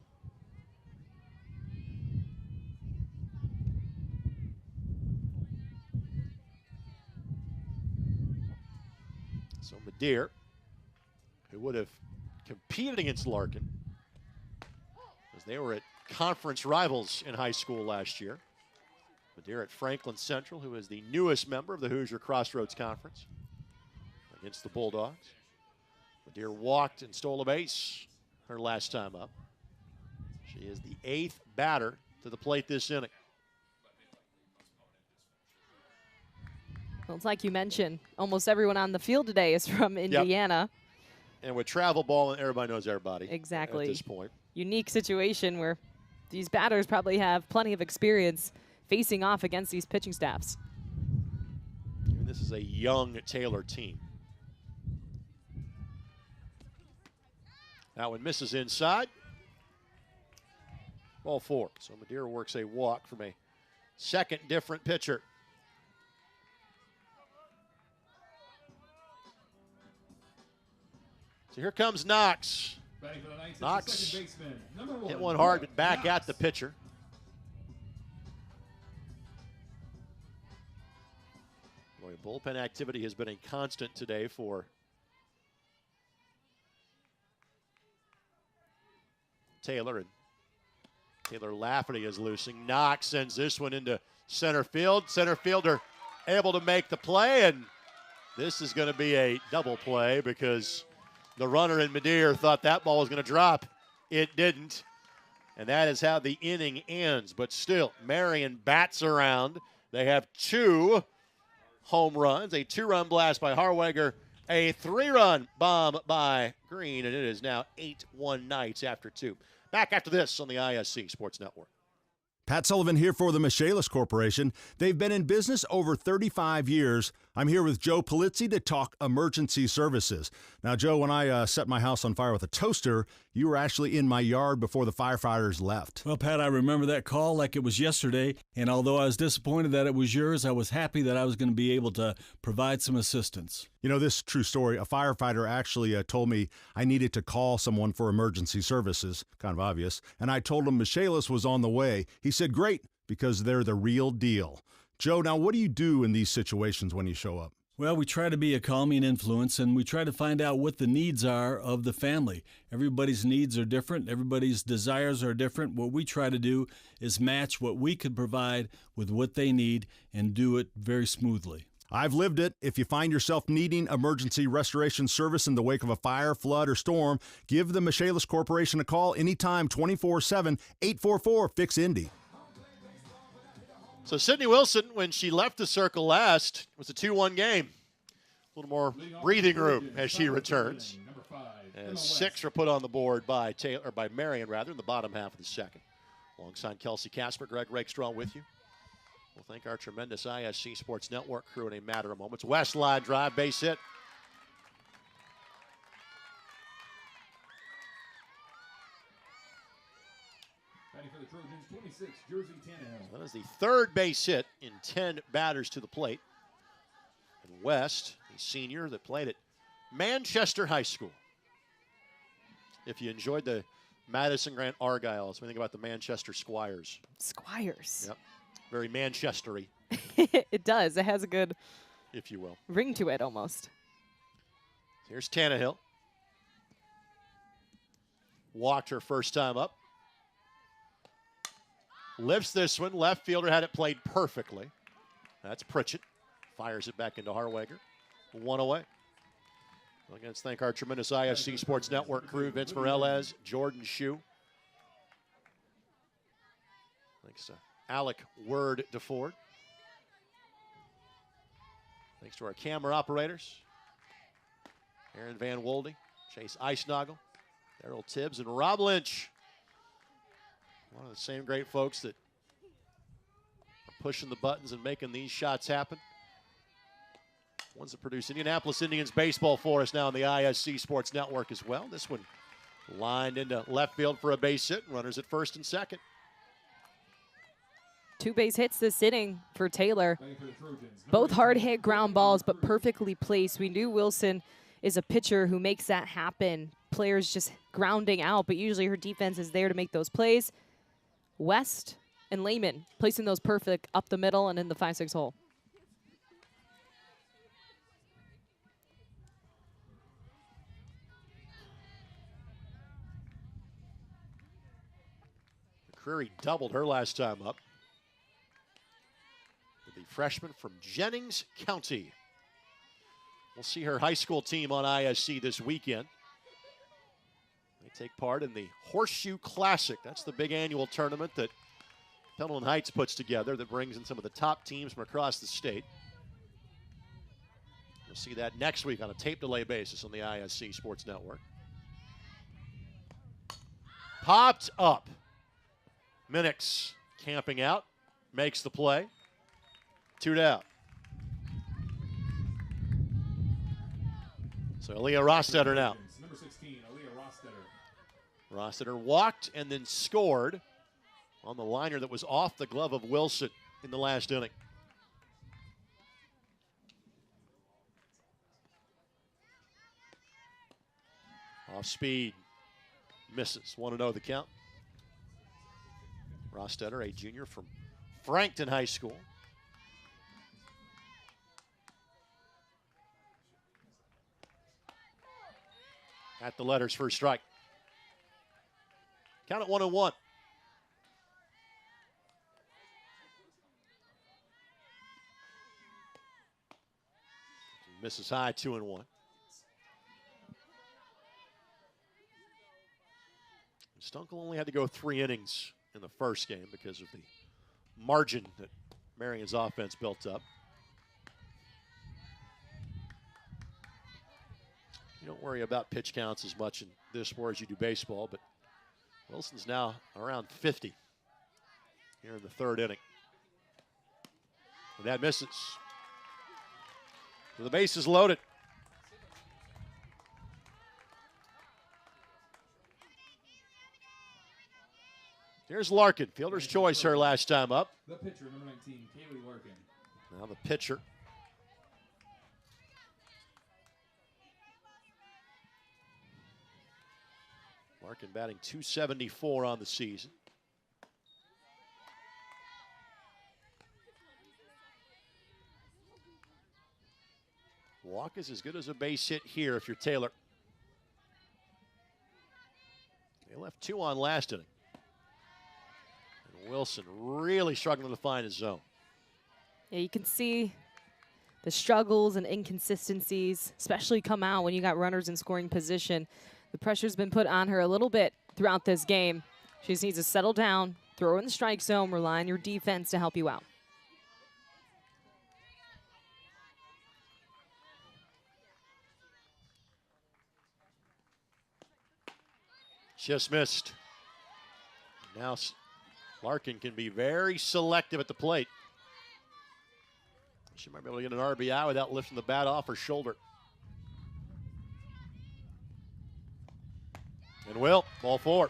So Madeir, who would have competed against Larkin, as they were at conference rivals in high school last year. Madeir at Franklin Central, who is the newest member of the Hoosier Crossroads Conference, against the Bulldogs. Madeir walked and stole a base her last time up. She is the 8th batter to the plate this inning. Well, it's like you mentioned, almost everyone on the field today is from Indiana. Yep. And with travel ball, everybody knows everybody. Exactly. At this point. Unique situation where these batters probably have plenty of experience facing off against these pitching staffs. And this is a young Taylor team. That one misses inside. Ball 4. So Madeir works a walk from a second different pitcher. So here comes Knox. Knox hit one hard, but back at the pitcher. Boy, bullpen activity has been a constant today for Taylor, and Taylor Lafferty is loosing. Knox sends this one into center field. Center fielder able to make the play, and this is going to be a double play because the runner in Madeir thought that ball was going to drop. It didn't. And that is how the inning ends. But still, Marian bats around. They have 2 home runs, a 2-run blast by Harwager, a 3-run bomb by Green, and it is now 8-1 Knights after 2. Back after this on the ISC Sports Network. Pat Sullivan here for the Michaelis Corporation. They've been in business over 35 years. I'm here with Joe Polizzi to talk emergency services. Now, Joe, when I set my house on fire with a toaster, you were actually in my yard before the firefighters left. Well, Pat, I remember that call like it was yesterday, and although I was disappointed that it was yours, I was happy that I was going to be able to provide some assistance. You know, this true story, a firefighter actually told me I needed to call someone for emergency services, kind of obvious, and I told him Michaelis was on the way. He said, great, because they're the real deal. Joe, now what do you do in these situations when you show up? Well, we try to be a calming influence, and we try to find out what the needs are of the family. Everybody's needs are different. Everybody's desires are different. What we try to do is match what we could provide with what they need and do it very smoothly. I've lived it. If you find yourself needing emergency restoration service in the wake of a fire, flood, or storm, give the Michaelis Corporation a call anytime, 24/7, 844-FIX-INDY. So Sydney Wilson, when she left the circle last, it was a 2-1 game. A little more breathing room as she returns. As 6 are put on the board by Marian in the bottom half of the second. Alongside Kelsey Casper, Greg Rakestraw with you. We'll thank our tremendous ISC Sports Network crew in a matter of moments. West line drive, base hit. Batting for the Trojans, 26, Jersey Tannehill. That is the third base hit in 10 batters to the plate. And West, a senior that played at Manchester High School. If you enjoyed the Madison Grant Argyles, we think about the Manchester Squires. Squires. Yep. Very Manchester-y, It does. It has a good if you will. ring to it almost. Here's Tannehill. Walked her first time up. Lifts this one. Left fielder had it played perfectly. That's Pritchett. Fires it back into Harwager. 1 away. Let's thank our tremendous ISC Sports Network crew, Vince Morales, Jordan Shue. Thanks to Alec Word DeFord. Thanks to our camera operators, Aaron Van Wolde, Chase Eisnagel, Darryl Tibbs, and Rob Lynch. One of the same great folks that are pushing the buttons and making these shots happen. Ones that produce Indianapolis Indians baseball for us now on the ISC Sports Network as well. This one lined into left field for a base hit. Runners at first and second. 2 base hits this inning for Taylor. Both hard-hit ground balls, but perfectly placed. We knew Wilson is a pitcher who makes that happen. Players just grounding out, but usually her defense is there to make those plays. West and Lehman placing those perfect up the middle and in the 5-6 hole. McCreary doubled her last time up. The freshman from Jennings County. We'll see her high school team on ISC this weekend. They take part in the Horseshoe Classic. That's the big annual tournament that Pendleton Heights puts together that brings in some of the top teams from across the state. You'll see that next week on a tape delay basis on the ISC Sports Network. Popped up. Minix camping out, makes the play. 2 down. So Aaliyah Rostetter now. Number 16, Aaliyah Rostetter. Rostetter walked and then scored on the liner that was off the glove of Wilson in the last inning. Off speed. Misses. 1-0 the count. Rostetter, a junior from Frankton High School. At the letters for a strike. Count it 1-1. Misses high, 2-1. Stunkel only had to go 3 innings in the first game because of the margin that Marian's offense built up. You don't worry about pitch counts as much in this sport as you do baseball, but Wilson's now around 50 here in the 3rd inning. And that misses. So the base is loaded. Here's Larkin, fielder's choice her last time up. The pitcher, number 19, Kaylee Larkin. Now the pitcher. Larkin batting .274 on the season. Walk is as good as a base hit here if you're Taylor. They left 2 on last inning. And Wilson really struggling to find his zone. Yeah, you can see the struggles and inconsistencies, especially come out when you got runners in scoring position. The pressure's been put on her a little bit throughout this game. She just needs to settle down, throw in the strike zone, rely on your defense to help you out. Just missed. Now Larkin can be very selective at the plate. She might be able to get an RBI without lifting the bat off her shoulder. And will, ball 4.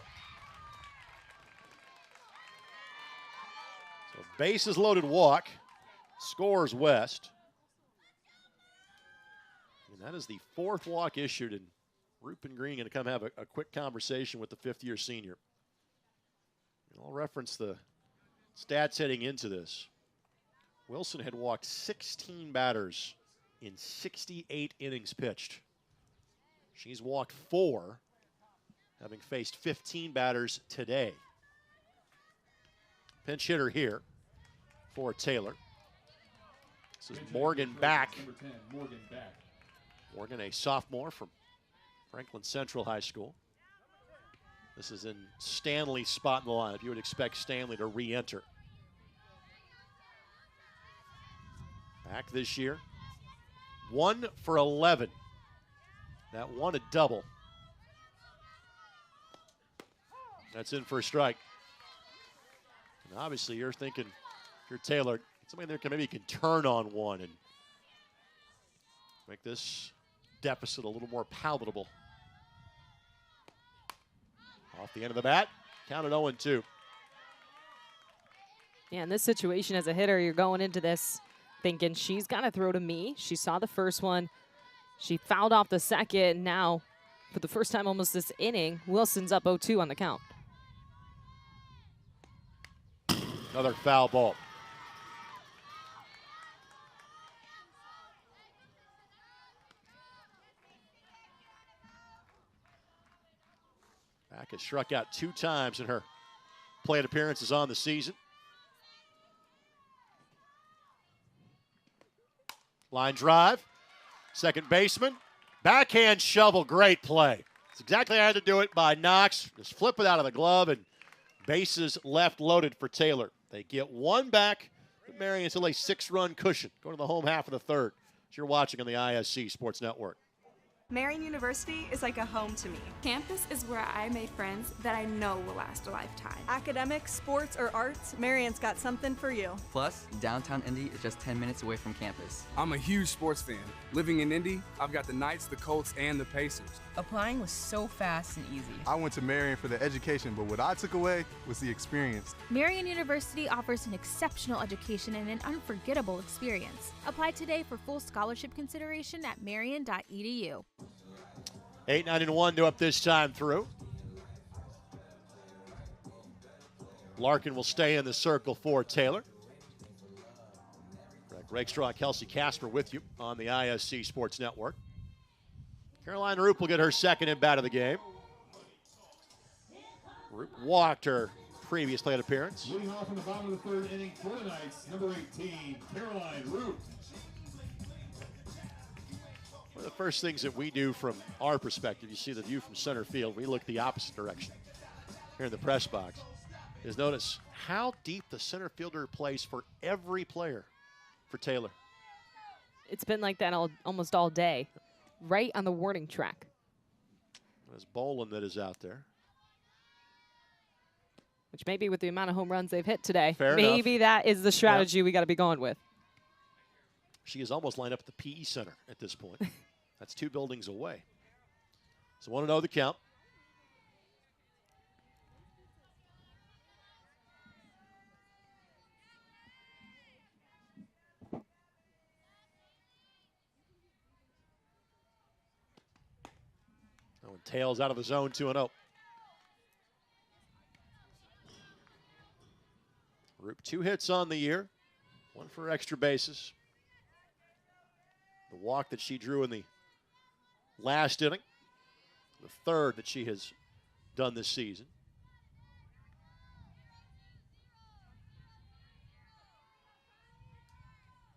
So bases loaded walk, scores West. And that is the 4th walk issued, and Rupin Green going to come have a quick conversation with the 5th-year senior. And I'll reference the stats heading into this. Wilson had walked 16 batters in 68 innings pitched. She's walked 4, having faced 15 batters today. Pinch hitter here for Taylor. This is Morgan back. Number 10, Morgan back. Morgan, a sophomore from Franklin Central High School. This is in Stanley's spot in the lineup. You would expect Stanley to re-enter. Back this year, 1 for 11. That one a double. That's in for a strike. And obviously you're thinking, if you're Taylor, somebody there can maybe can turn on one and make this deficit a little more palatable. Off the end of the bat, counted 0-2. Yeah, in this situation as a hitter, you're going into this thinking she's got to throw to me. She saw the first one. She fouled off the second. Now, for the first time almost this inning, Wilson's up 0-2 on the count. Another foul ball. Back has struck out 2 times in her plate appearances on the season. Line drive, second baseman, backhand shovel, great play. That's exactly how I had to do it by Knox. Just flip it out of the glove, and bases left loaded for Taylor. They get 1 back, but Marian still a 6-run cushion. Going to the home half of the 3rd. As you're watching on the ISC Sports Network. Marian University is like a home to me. Campus is where I made friends that I know will last a lifetime. Academics, sports, or arts, Marian's got something for you. Plus, downtown Indy is just 10 minutes away from campus. I'm a huge sports fan. Living in Indy, I've got the Knights, the Colts, and the Pacers. Applying was so fast and easy. I went to Marian for the education, but what I took away was the experience. Marian University offers an exceptional education and an unforgettable experience. Apply today for full scholarship consideration at marian.edu. 8-9-1 to up this time through. Larkin will stay in the circle for Taylor. Greg Rakestraw, Kelsey Casper with you on the ISC Sports Network. Caroline Roop will get her 2nd in bat of the game. Roop walked her previous plate appearance. Leading off in the bottom of the 3rd inning for the Knights, number 18, Caroline Roop. One of the first things that we do from our perspective, you see the view from center field, we look the opposite direction here in the press box, is notice how deep the center fielder plays for every player for Taylor. It's been like that almost all day, right on the warning track. There's Bolin that is out there. Which maybe with the amount of home runs they've hit today, Fair maybe enough. that is the strategy we got to be going with. She is almost lined up at the PE Center at this point. That's 2 buildings away. So 1-0 the count. Oh, and tails out of the zone, 2-0. Roop 2 hits on the year, 1 for extra bases. The walk that she drew in the last inning, the third that she has done this season.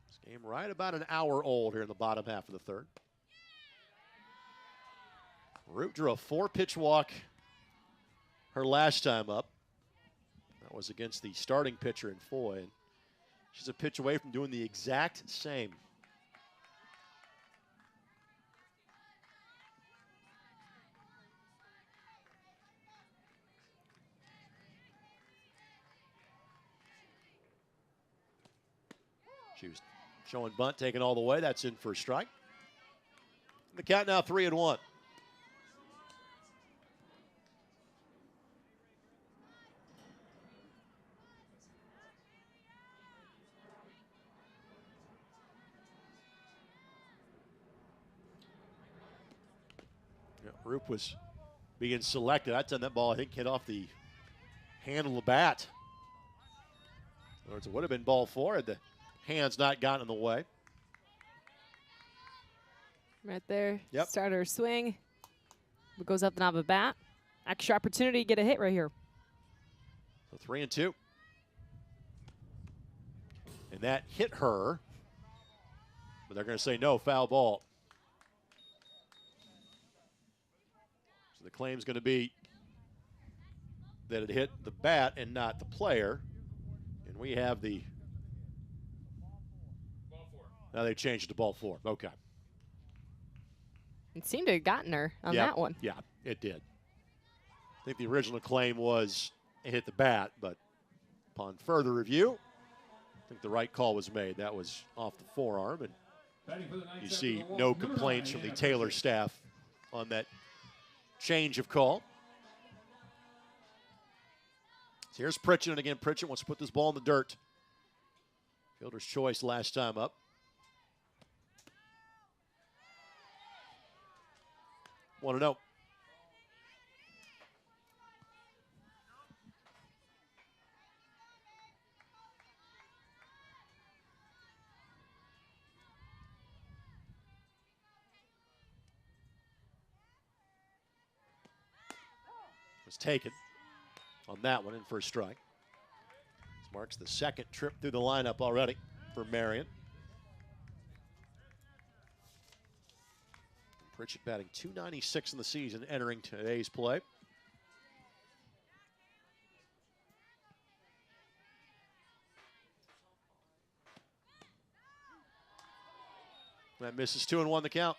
This game right about an hour old here in the bottom half of the third. Root drew a 4-pitch walk her last time up. That was against the starting pitcher in Foy. And she's a pitch away from doing the exact same. She was showing bunt, taking all the way. That's in for a strike. The count now 3-1. Roop was being selected. That time that ball, I think, hit off the handle of the bat. In other words, it would have been ball 4 had the hands not gotten in the way. Right there. Yep. Starter swing. It goes up the knob of the bat. Extra opportunity to get a hit right here. So 3-2. And that hit her. But they're going to say no, foul ball. So the claim's going to be that it hit the bat and not the player. And we have the... Now they changed it to ball 4. Okay. It seemed to have gotten her on that one. Yeah, it did. I think the original claim was it hit the bat, but upon further review, I think the right call was made. That was off the forearm, and you see no complaints from the Taylor staff on that change of call. So here's Pritchett, and again, Pritchett wants to put this ball in the dirt. Fielder's choice last time up. 1-0. Was taken on that one in for a strike. This marks the second trip through the lineup already for Marian. Pritchett batting .296 in the season entering today's play. That misses 2-1 the count.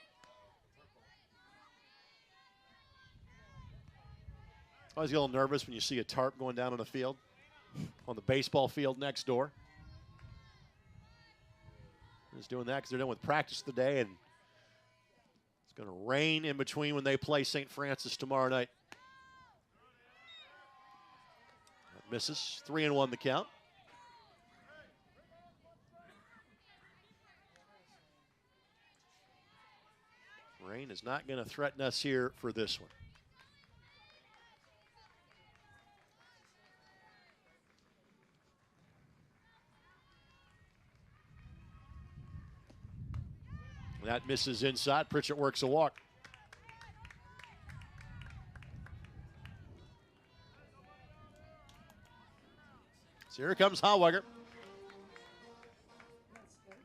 I always get a little nervous when you see a tarp going down on the field, on the baseball field next door. They're just doing that because they're done with practice today, and it's going to rain in between when they play St. Francis tomorrow night. That misses. 3-1 the count. Rain is not going to threaten us here for this one. That misses inside. Pritchett works a walk. So here comes Hauweger.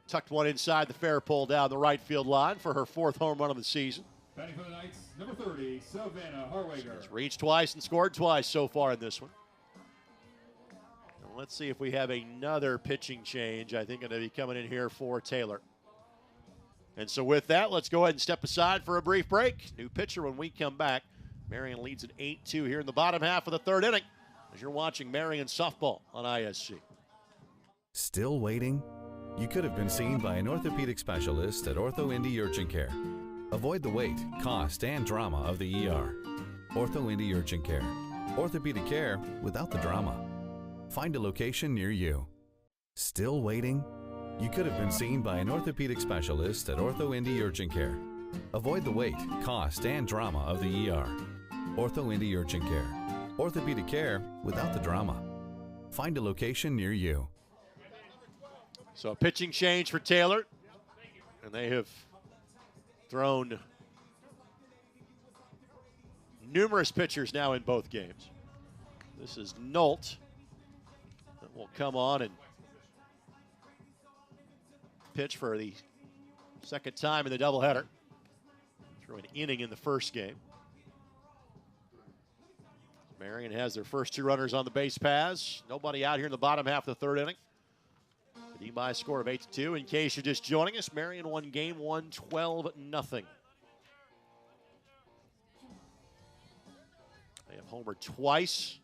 Tucked one inside the fair pole down the right field line for her 4th home run of the season. Batting for the Knights, number 30, Savannah Harwager. She's reached twice and scored twice so far in this one. Now let's see if we have another pitching change. I think going to be coming in here for Taylor. And so with that, let's go ahead and step aside for a brief break. New pitcher when we come back. Marian leads at 8-2 here in the bottom half of the 3rd inning as you're watching Marian softball on ISC. Still waiting? You could have been seen by an orthopedic specialist at Ortho Indy Urgent Care. Avoid the wait, cost, and drama of the ER. Ortho Indy Urgent Care. Orthopedic care without the drama. Find a location near you. Still waiting? You could have been seen by an orthopedic specialist at Ortho Indy Urgent Care. Avoid the wait, cost, and drama of the ER. Ortho Indy Urgent Care. Orthopedic care without the drama. Find a location near you. So a pitching change for Taylor. And they have thrown numerous pitchers now in both games. This is Nolt that will come on and pitch for the second time in the doubleheader. Threw an inning in the first game. Marian has their first 2 runners on the base paths. Nobody out here in the bottom half of the third inning. The D-by score of 8-2. In case you're just joining us, Marian won game 1, 12-0. They have homered twice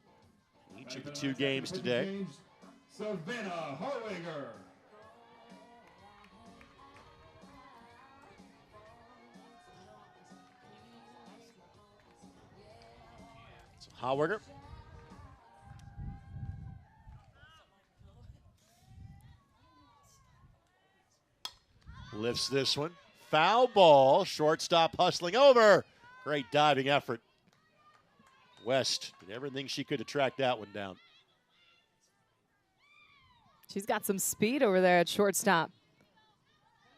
in each of the 2 games today. Savannah Harwager. Harwager. Lifts this one. Foul ball. Shortstop hustling over. Great diving effort. West did everything she could to track that one down. She's got some speed over there at shortstop.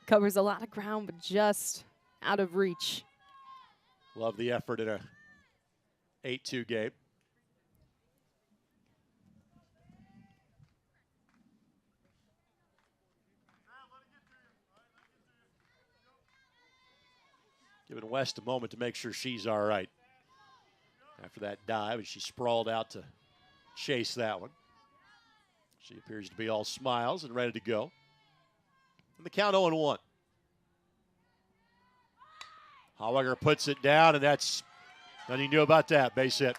Covers a lot of ground, but just out of reach. Love the effort in a 8-2 game. Giving West a moment to make sure she's all right. After that dive, and she sprawled out to chase that one. She appears to be all smiles and ready to go. And the count 0-1. Harwager puts it down, and that's nothing you knew about that. Base hit.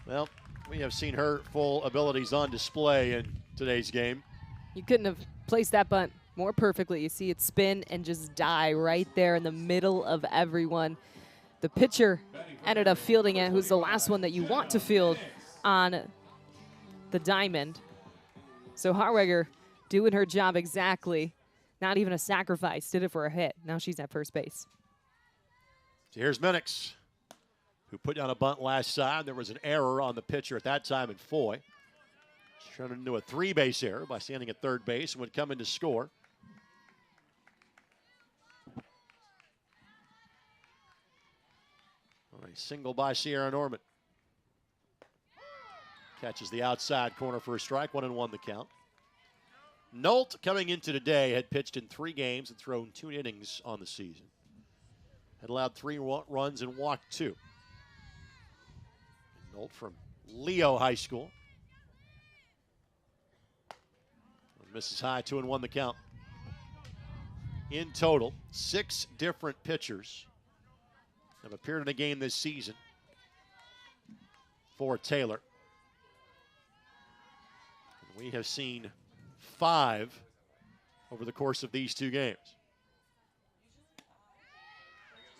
Well, we have seen her full abilities on display in today's game. You couldn't have placed that bunt more perfectly. You see it spin and just die right there in the middle of everyone. The pitcher ended up fielding it, who's the last one that you want to field on the diamond. So Harwager doing her job exactly. Not even a sacrifice. Did it for a hit. Now she's at first base. So here's Minix, who put down a bunt last time. There was an error on the pitcher at that time in Foy. She turned it into a 3-base error by standing at third base and would come in to score. A single by Sierra Norman. Catches the outside corner for a strike. 1-1 the count. Nolt, coming into today, had pitched in 3 games and thrown 2 innings on the season. Had allowed 3 runs and walked 2. Nolt from Leo High School. Misses high. 2-1 the count. In total, 6 different pitchers have appeared in a game this season for Taylor. And we have seen 5 over the course of these 2 games.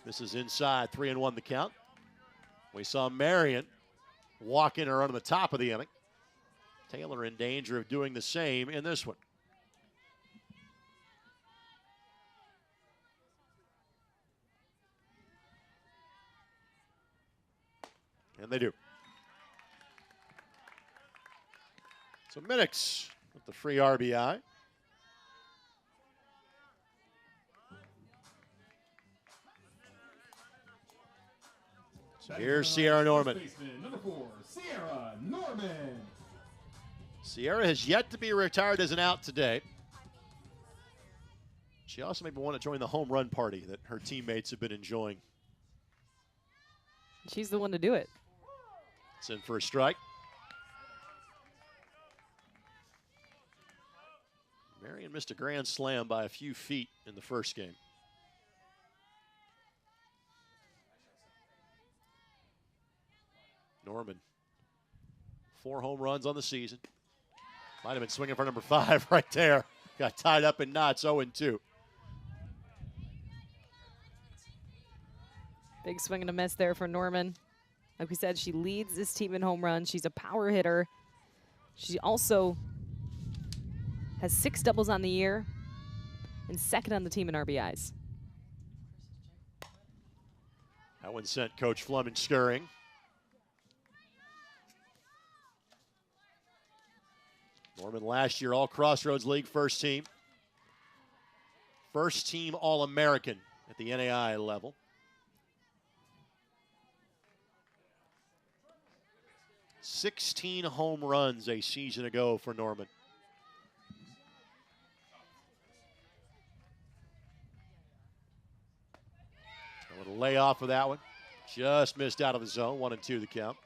This is inside, 3-1 the count. We saw Marian walk in around the top of the inning. Taylor in danger of doing the same in this one. And they do. So Minix with the free RBI. So here's Sierra Norman. Number 4, Sierra Norman. Sierra has yet to be retired as an out today. She also maybe want to join the home run party that her teammates have been enjoying. She's the one to do it. It's in for a strike. Marian missed a grand slam by a few feet in the first game. Norman, 4 home runs on the season. Might have been swinging for number 5 right there. Got tied up in knots, 0-2. Big swing and a miss there for Norman. Like we said, she leads this team in home runs. She's a power hitter. She also has 6 doubles on the year and second on the team in RBIs. That one sent Coach Fleming scurrying. Norman last year, all Crossroads League first team. First team All-American at the NAIA level. "16 home runs a season ago for Norman. A little layoff of that one. Just missed out of the zone. 1-2 the count.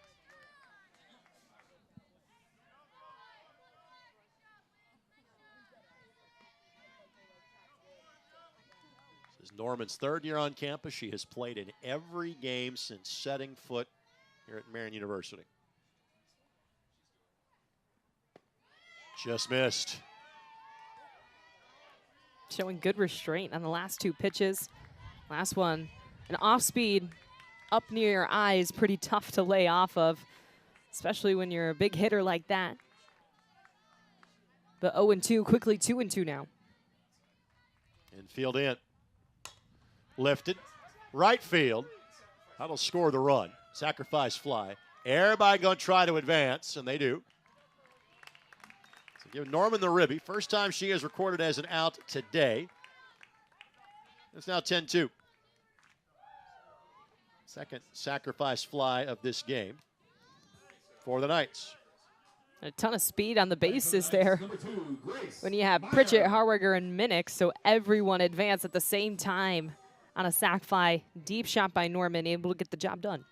This is Norman's third year on campus. She has played in every game since setting foot here at Marian University. Just missed. Showing good restraint on the last two pitches. Last one, an off speed up near your eye is pretty tough to lay off of, especially when you're a big hitter like that. But 0-2, quickly 2-2 now. Infield in. Lifted. Right field. That'll score the run. Sacrifice fly. Everybody going to try to advance, and they do. So give Norman the ribby. First time she has recorded as an out today. It's now 10-2. Second sacrifice fly of this game for the Knights. A ton of speed on the bases there when you have Pritchett, Harwiger, and Minnick, so everyone advanced at the same time on a sac fly. Deep shot by Norman, able to get the job done.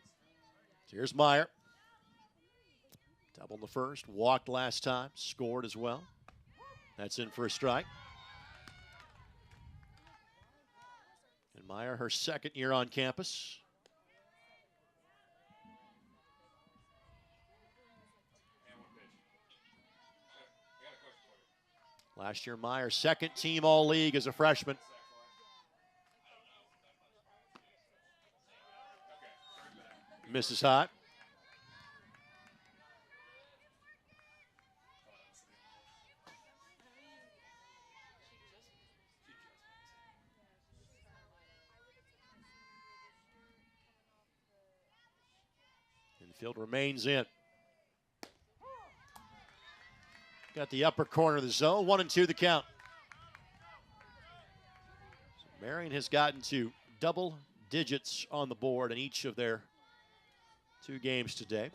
Here's Meyer. Doubled the first, walked last time, scored as well. That's in for a strike. And Meyer, her second year on campus. Last year, Meyer, second team All-League as a freshman. Misses hot. Infield remains in. Got the upper corner of the zone. 1-2 the count. So Marian has gotten to double digits on the board in each of their two games today.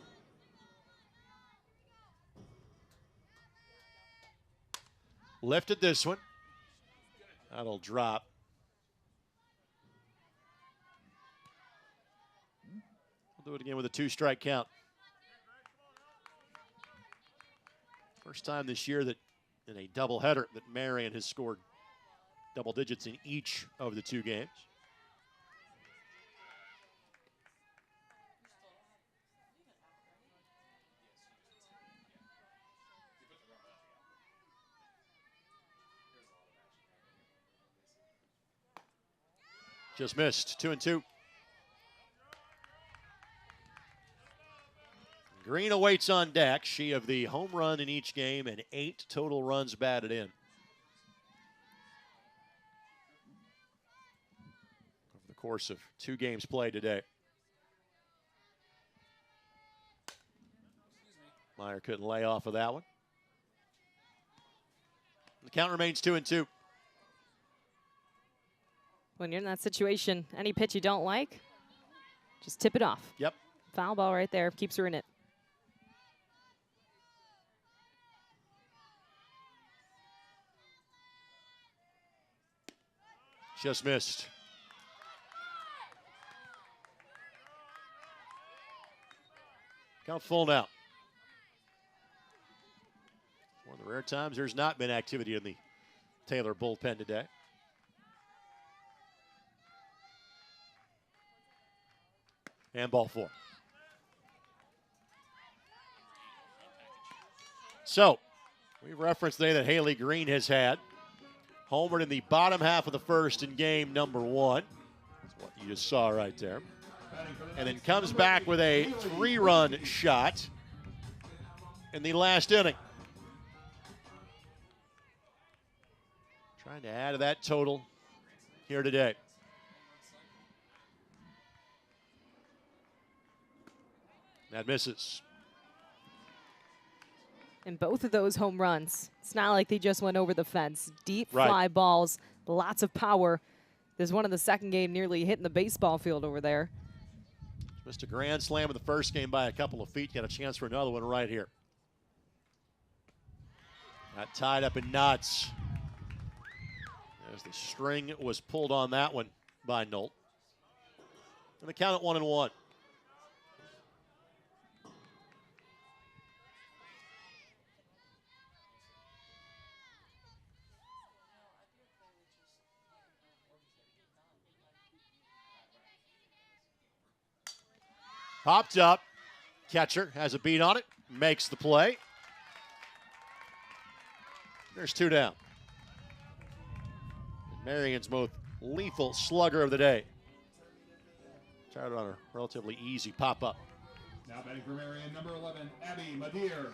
Lifted this one. That'll drop. We'll do it again with a 2-strike count. First time this year that in a doubleheader that Marian has scored double digits in each of the two games. Just missed. 2-2. Green awaits on deck. She of the home run in each game and 8 total runs batted in. Over the course of 2 games played today. Meyer couldn't lay off of that one. The count remains 2-2. When you're in that situation, any pitch you don't like, just tip it off. Yep. Foul ball right there, keeps her in it. Just missed. Count full now. One of the rare times there's not been activity in the Taylor bullpen today. And ball 4. So, we referenced today that Haley Green has had homered in the bottom half of the first in game number 1. That's what you just saw right there. And then comes back with a 3-run shot in the last inning. Trying to add to that total here today. That misses. And both of those home runs, it's not like they just went over the fence. Deep Right. fly balls lots of power. There's one in the second game nearly hitting the baseball field over there. Missed a grand slam in the first game by a couple of feet. Got a chance for another one right here. Got tied up in knots as the string was pulled on that one by Nolt. And the count at 1-1. Popped up. Catcher has a beat on it. Makes the play. There's 2 down. Marian's most lethal slugger of the day. Started on a relatively easy pop-up. Now batting for Marian, number 11, Abby Madeir.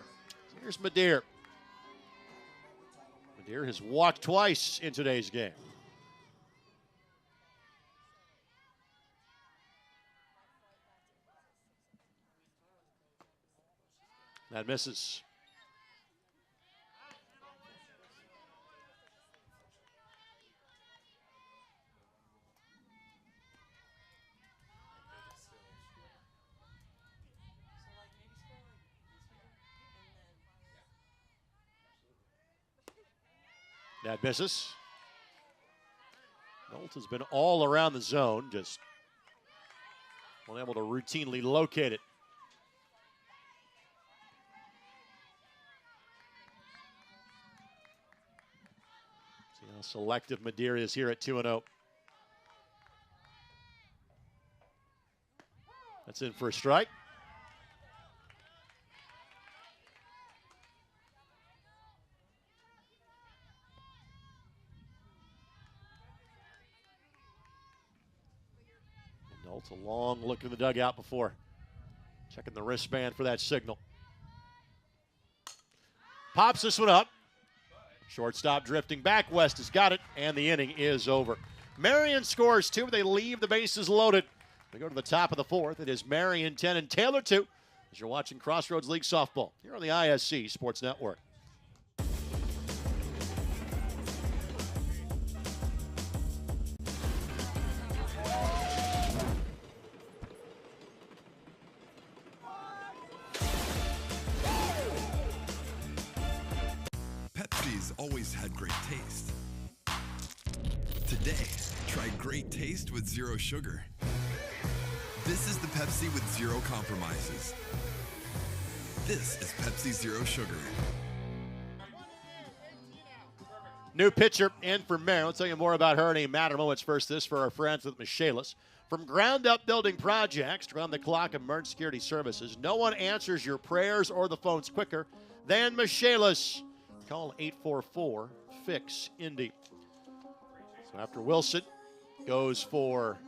Here's Madeir. Madeir has walked twice in today's game. That misses. That misses. Nolt has been all around the zone, just unable to routinely locate it. See how selective Madeir is here at 2-0. That's in for a strike. Nolt, a long look in the dugout before checking the wristband for that signal. Pops this one up. Shortstop drifting back. West has got it, and the inning is over. Marian scores 2. They leave the bases loaded. They go to the top of the 4th. It is Marian 10 and Taylor 2 as you're watching Crossroads League Softball here on the ISC Sports Network. Pepsi's always had great taste. Today, try great taste with zero sugar. This is the Pepsi with zero compromises. This is Pepsi Zero Sugar. New pitcher in for Marian. I'll tell you more about her in a matter of moments. First, this for our friends at Michaelis. From ground-up building projects, round-the-clock emergency security services, no one answers your prayers or the phones quicker than Michaelis. Call 844-FIX-INDY. So after Wilson goes for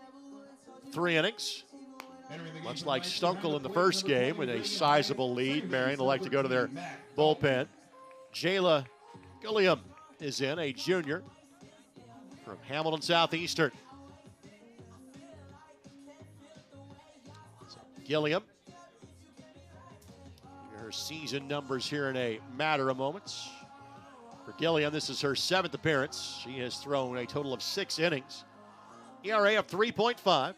3 innings, much like Stunkel in the first game with a sizable lead, Marian will like to go to their bullpen. Jayla Gilliam is in, a junior from Hamilton Southeastern. So Gilliam, her season numbers here in a matter of moments. For Gilliam, this is her 7th appearance. She has thrown a total of 6 innings. ERA of 3.5.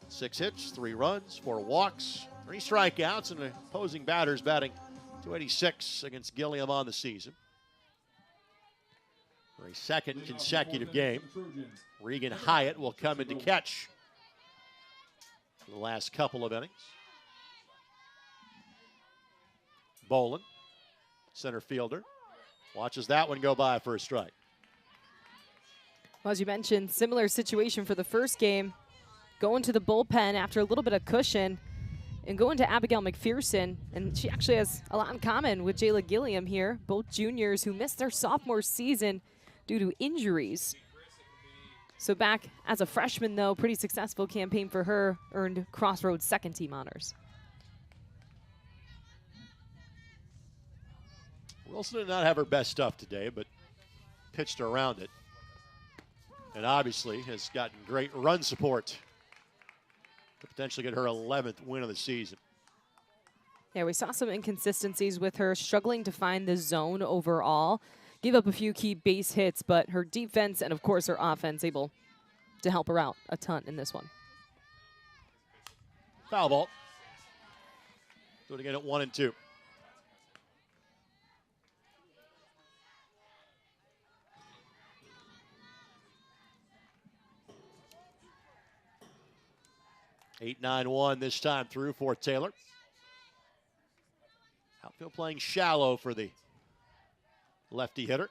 6 hits, 3 runs, 4 walks, 3 strikeouts, and opposing batters batting .286 against Gilliam on the season. For a second consecutive game, Regan Hyatt will come in to catch for the last couple of innings. Bolin, center fielder, watches that one go by for a strike. Well, as you mentioned, similar situation for the first game. Going to the bullpen after a little bit of cushion and going to Abigail McPherson. And she actually has a lot in common with Jayla Gilliam here, both juniors who missed their sophomore season due to injuries. So back as a freshman, though, pretty successful campaign for her, earned Crossroads second team honors. Wilson did not have her best stuff today, but pitched around it. And obviously has gotten great run support to potentially get her 11th win of the season. Yeah, we saw some inconsistencies with her, struggling to find the zone overall. Give up a few key base hits, but her defense and, of course, her offense able to help her out a ton in this one. Foul ball. Do it again at 1 and 2. Eight, 9-1 this time through for Taylor. Outfield playing shallow for the lefty hitter.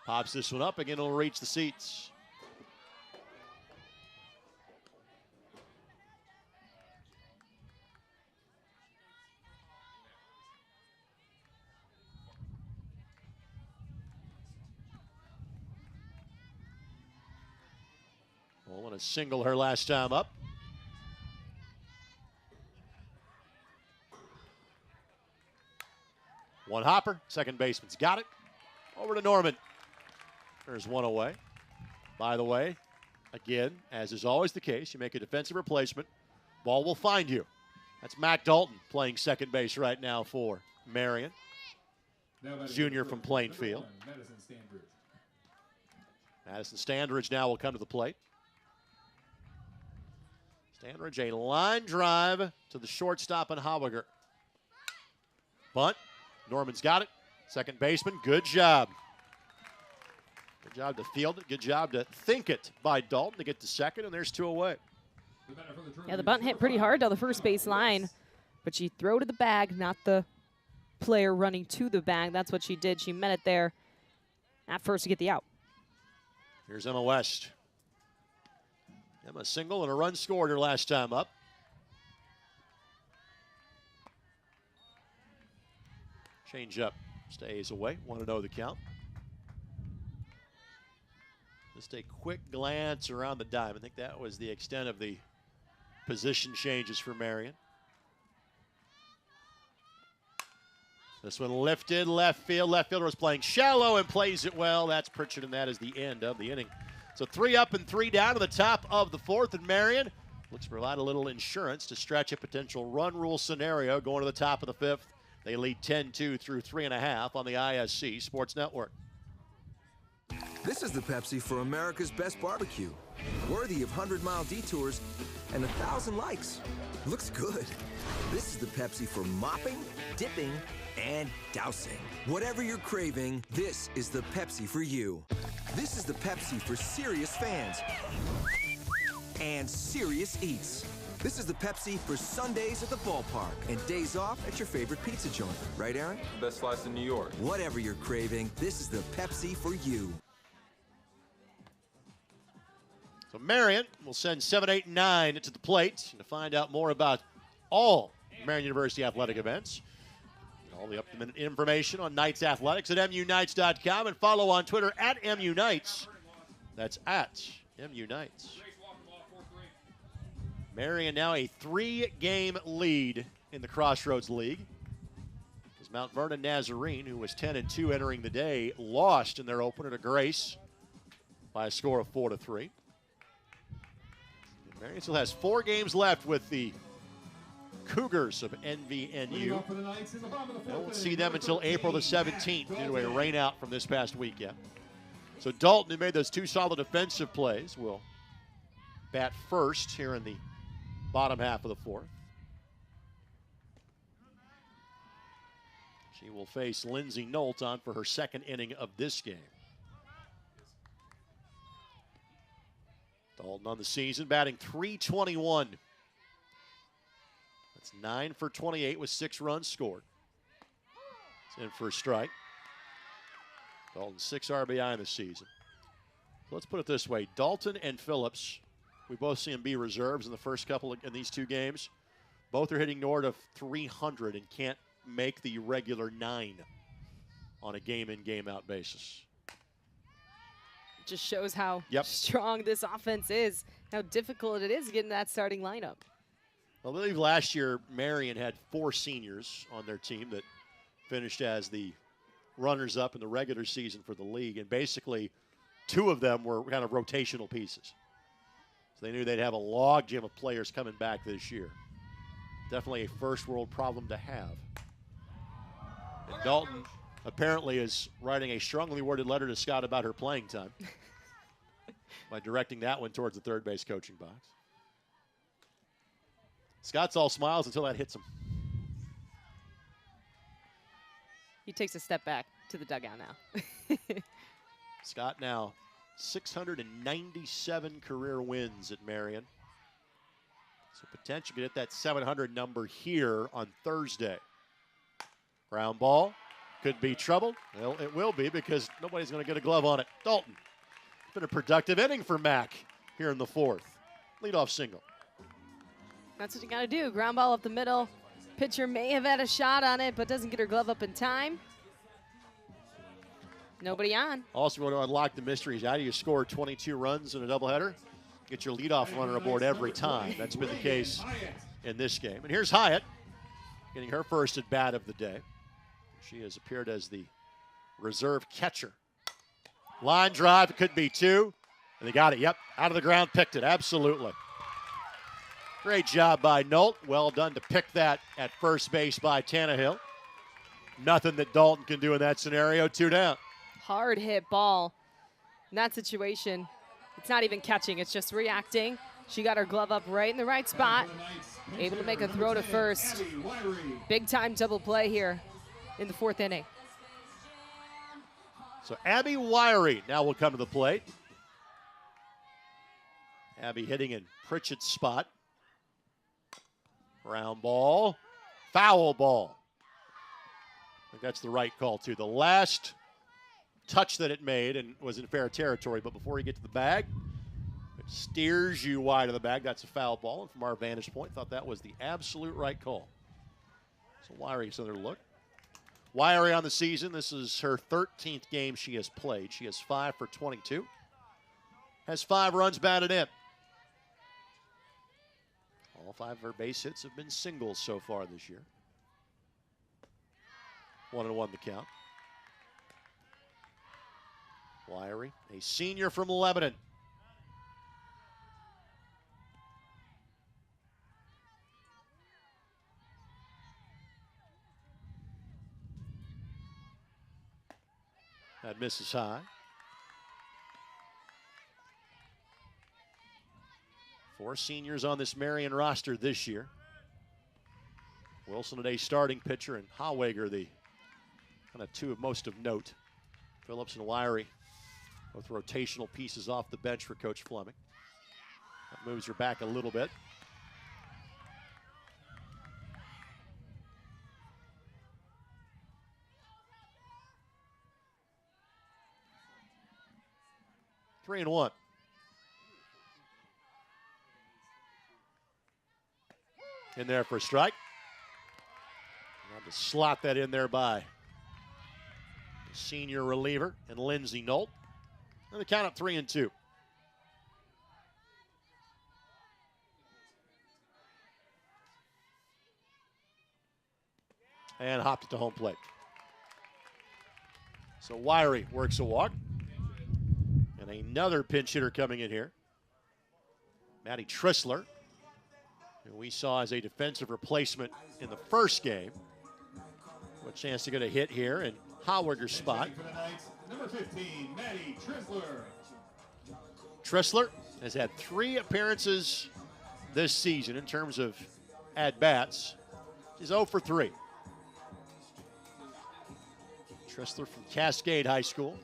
Pops this one up. Again, it'll reach the seats. Well, a single her last time up. One hopper, second baseman's got it. Over to Norman. There's one away. By the way, again, as is always the case, you make a defensive replacement, ball will find you. That's Mac Dalton playing second base right now for Marian. Junior from Plainfield. Madison Standridge now will come to the plate. Standridge, a line drive to the shortstop and Hawiger. Bunt. Norman's got it. Second baseman, good job. Good job to field it. Good job to think it by Dalton to get to second, and there's two away. Yeah, the bunt hit pretty hard down the first base line, but she threw to the bag, not the player running to the bag. That's what she did. She met it there at first to get the out. Here's Emma West. Emma single and a run scored her last time up. Change up, stays away. 1-0 the count. Just a quick glance around the diamond. I think that was the extent of the position changes for Marian. This one lifted left field. Left fielder was playing shallow and plays it well. That's Pritchard, and that is the end of the inning. So 3 up and 3 down to the top of the 4th, and Marian looks to provide a little insurance to stretch a potential run rule scenario going to the top of the 5th. They lead 10-2 through 3.5 on the ISC Sports Network. This is the Pepsi for America's best barbecue. Worthy of 100-mile detours and 1,000 likes. Looks good. This is the Pepsi for mopping, dipping, and dousing. Whatever you're craving, this is the Pepsi for you. This is the Pepsi for serious fans and serious eats. This is the Pepsi for Sundays at the ballpark and days off at your favorite pizza joint. Right, Aaron? Best slice in New York. Whatever you're craving, this is the Pepsi for you. So Marian will send 7, 8, 9 to the plate to find out more about all Marian University athletic events. All the up-to-minute information on Knights Athletics at MUKnights.com and follow on Twitter at MUKnights. That's at MUKnights. Marian now a 3-game lead in the Crossroads League. As Mount Vernon Nazarene, who was 10-2 entering the day, lost in their opener to Grace by a score of 4-3. Marian still has 4 games left with the Cougars of NVNU. I won't see them until April the 17th due to a rainout from this past weekend. So Dalton, who made those 2 solid defensive plays, will bat first here in the bottom half of the 4th. She will face Lindsay Nolt on for her 2nd inning of this game. Dalton on the season, batting .321. That's 9 for 28 with 6 runs scored. It's in for a strike. Dalton 6 RBI in the season. So let's put it this way. Dalton and Phillips, we both see them be reserves in the first couple in these 2 games. Both are hitting north of 300 and can't make the regular 9 on a game-in, game-out basis. Just shows how strong this offense is, how difficult it is getting that starting lineup. I believe last year Marian had 4 seniors on their team that finished as the runners-up in the regular season for the league, and basically 2 of them were kind of rotational pieces. So they knew they'd have a logjam of players coming back this year. Definitely a first-world problem to have. And Dalton apparently is writing a strongly worded letter to Scott about her playing time by directing that one towards the third base coaching box. Scott's all smiles until that hits him. He takes a step back to the dugout now. Scott now 697 career wins at Marian. So potentially get that 700 number here on Thursday. Ground ball. Could be trouble. Well, it will be because nobody's going to get a glove on it. Dalton. It's been a productive inning for Mac here in the fourth. Leadoff single. That's what you got to do. Ground ball up the middle. Pitcher may have had a shot on it, but doesn't get her glove up in time. Nobody on. Also going to unlock the mysteries. How do you score 22 runs in a doubleheader? Get your leadoff runner aboard every time. That's been the case in this game. And here's Hyatt getting her first at bat of the day. She has appeared as the reserve catcher. Line drive, it could be two. And they got it, yep, out of the ground, picked it, absolutely. Great job by Nolt. Well done to pick that at first base by Tannehill. Nothing that Dalton can do in that scenario, 2 down. Hard hit ball. In that situation, it's not even catching, it's just reacting. She got her glove up right in the right spot. Able to make a throw to first. Big time double play here in the fourth inning. So Abby Wiry now will come to the plate. Abby hitting in Pritchett's spot. Ground ball, foul ball. I think that's the right call too. The last touch that it made and was in fair territory, but before you get to the bag, it steers you wide of the bag. That's a foul ball, and from our vantage point, thought that was the absolute right call. So Wiry's another look. Wiry on the season. This is her 13th game she has played. She has 5 for 22. Has 5 runs batted in. All 5 of her base hits have been singles so far this year. 1-1 the count. Wiry, a senior from Lebanon. That misses high. 4 seniors on this Marian roster this year. Wilson today starting pitcher, and Haweger the kind of 2 of most of note. Phillips and Wiry, both rotational pieces off the bench for Coach Fleming. That moves her back a little bit. Three and 1. In there for a strike. Now to slot that in there by the senior reliever and Lindsey Nolt. And the count up 3 and 2. And hopped it to home plate. So Wiry works a walk. And another pinch hitter coming in here. Maddie Trissler, who we saw as a defensive replacement in the first game. What chance to get a hit here in Haweger's spot. Number 15, Maddie Trissler. Trissler has had 3 appearances this season in terms of at-bats. She's 0 for 3. Trissler from Cascade High School.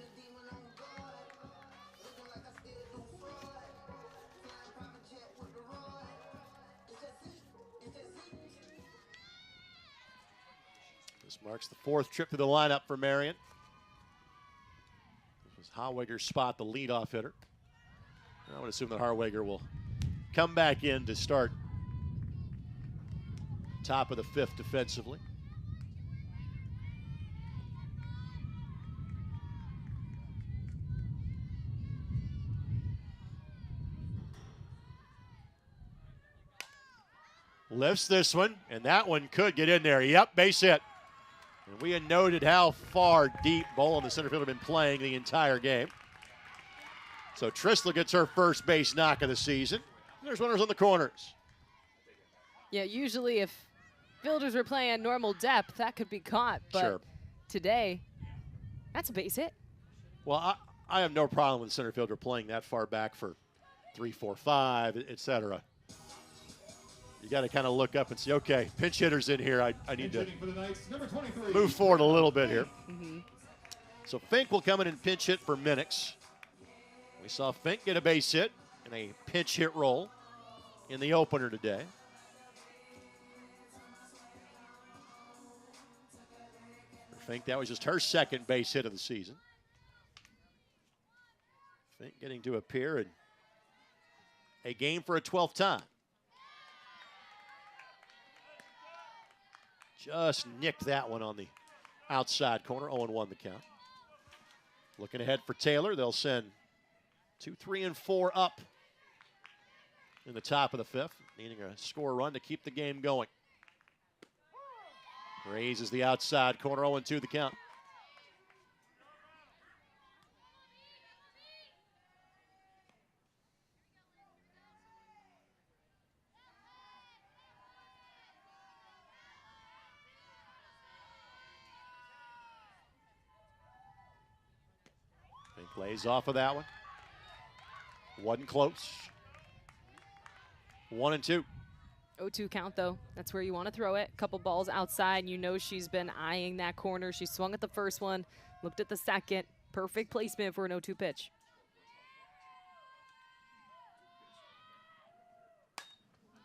This marks the 4th trip to the lineup for Marian. This was Haweger's spot, the leadoff hitter. I would assume that Haweger will come back in to start top of the 5th defensively. Lifts this one, and that one could get in there. Yep, base hit. And we had noted how far deep Bowl and the center fielder have been playing the entire game. So Trissler gets her first base knock of the season. There's runners on the corners. Yeah, usually if fielders were playing at normal depth, that could be caught. But sure. Today, That's a base hit. Well, I have no problem with the center fielder playing that far back for 3, 4, 5, etc. You got to kind of look up and see, okay, pinch hitter's in here. I need to move forward a little bit here. So Fink will come in and pinch hit for Minix. We saw Fink get a base hit in a pinch hit role in the opener today. For Fink, that was just her second base hit of the season. Fink getting to appear in a game for a 12th time. Just nicked that one on the outside corner. 0-1 the count. Looking ahead for Taylor. They'll send 2, 3, and 4 up in the top of the 5th, needing a score run to keep the game going. Raises the outside corner. 0-2 the count. Plays off of that one. Wasn't close. 1-2. 0-2 count, though. That's where you want to throw it. Couple balls outside. You know she's been eyeing that corner. She swung at the first one, looked at the second. Perfect placement for an 0-2 pitch.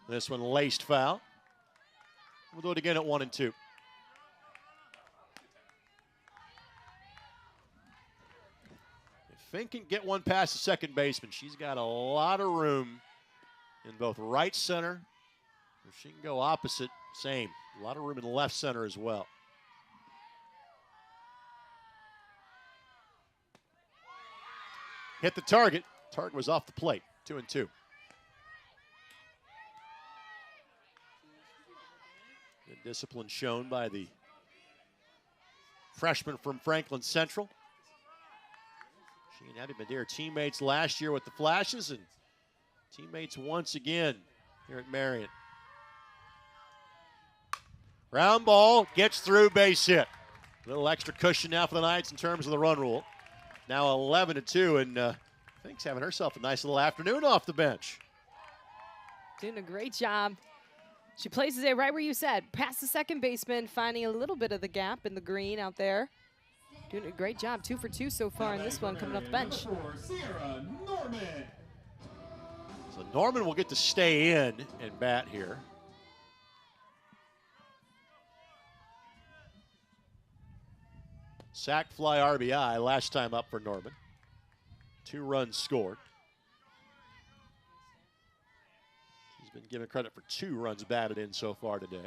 This one laced foul. We'll do it again at 1-2. Fink can get one past the second baseman. She's got a lot of room in both right center. If she can go opposite, same. A lot of room in left center as well. Hit the target. Target was off the plate. 2-2. The discipline shown by the freshman from Franklin Central. She and Addie Madeira teammates last year with the Flashes and teammates once again here at Marian. Ground ball gets through, base hit. A little extra cushion now for the Knights in terms of the run rule. Now 11-2, and Fink's having herself a nice little afternoon off the bench. Doing a great job. She places it right where you said, past the second baseman, finding a little bit of the gap in the green out there. Doing a great job. 2 for 2 so far in this one, coming off the bench. So Norman will get to stay in and bat here. Sack fly RBI last time up for Norman. 2 runs scored. She's been given credit for 2 runs batted in so far today.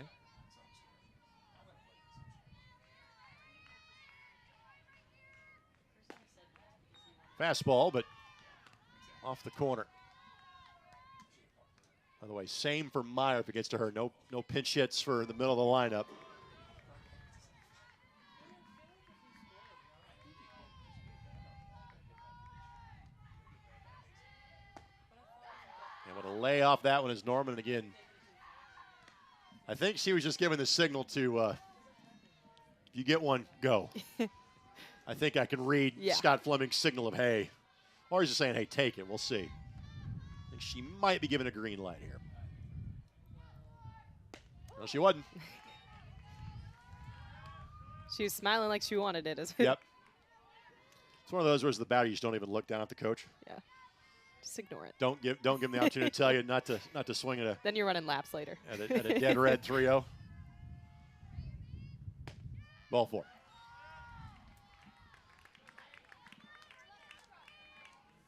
Fastball, but off the corner. By the way, same for Meyer if it gets to her. No pinch hits for the middle of the lineup. Able to lay off that one is Norman again. I think she was just giving the signal to, if you get one, go. I think I can read Scott Fleming's signal of, hey. Or he's just saying, hey, take it. We'll see. I think she might be given a green light here. No, she wasn't. She was smiling like she wanted it. Yep. It's one of those where the batter, you just don't even look down at the coach. Yeah. Just ignore it. Don't give them the opportunity to tell you not to swing at a. Then you're running laps later. At a dead red 3-0. Ball 4.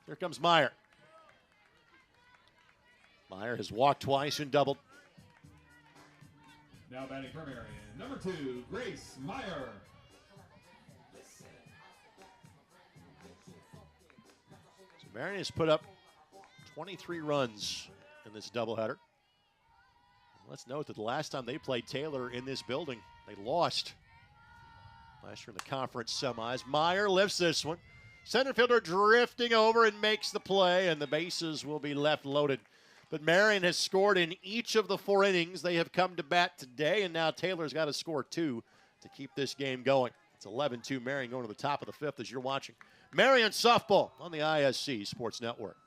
Here comes Meyer. Meyer has walked twice and doubled. Now batting for Marian, number 2, Grace Meyer. So Marian has put up 23 runs in this doubleheader. Let's note that the last time they played Taylor in this building, they lost last year in the conference semis. Meyer lifts this one. Center fielder drifting over and makes the play, and the bases will be left loaded. But Marian has scored in each of the 4 innings. They have come to bat today, and now Taylor's got to score 2 to keep this game going. It's 11-2 Marian going to the top of the fifth as you're watching Marian softball on the ISC Sports Network.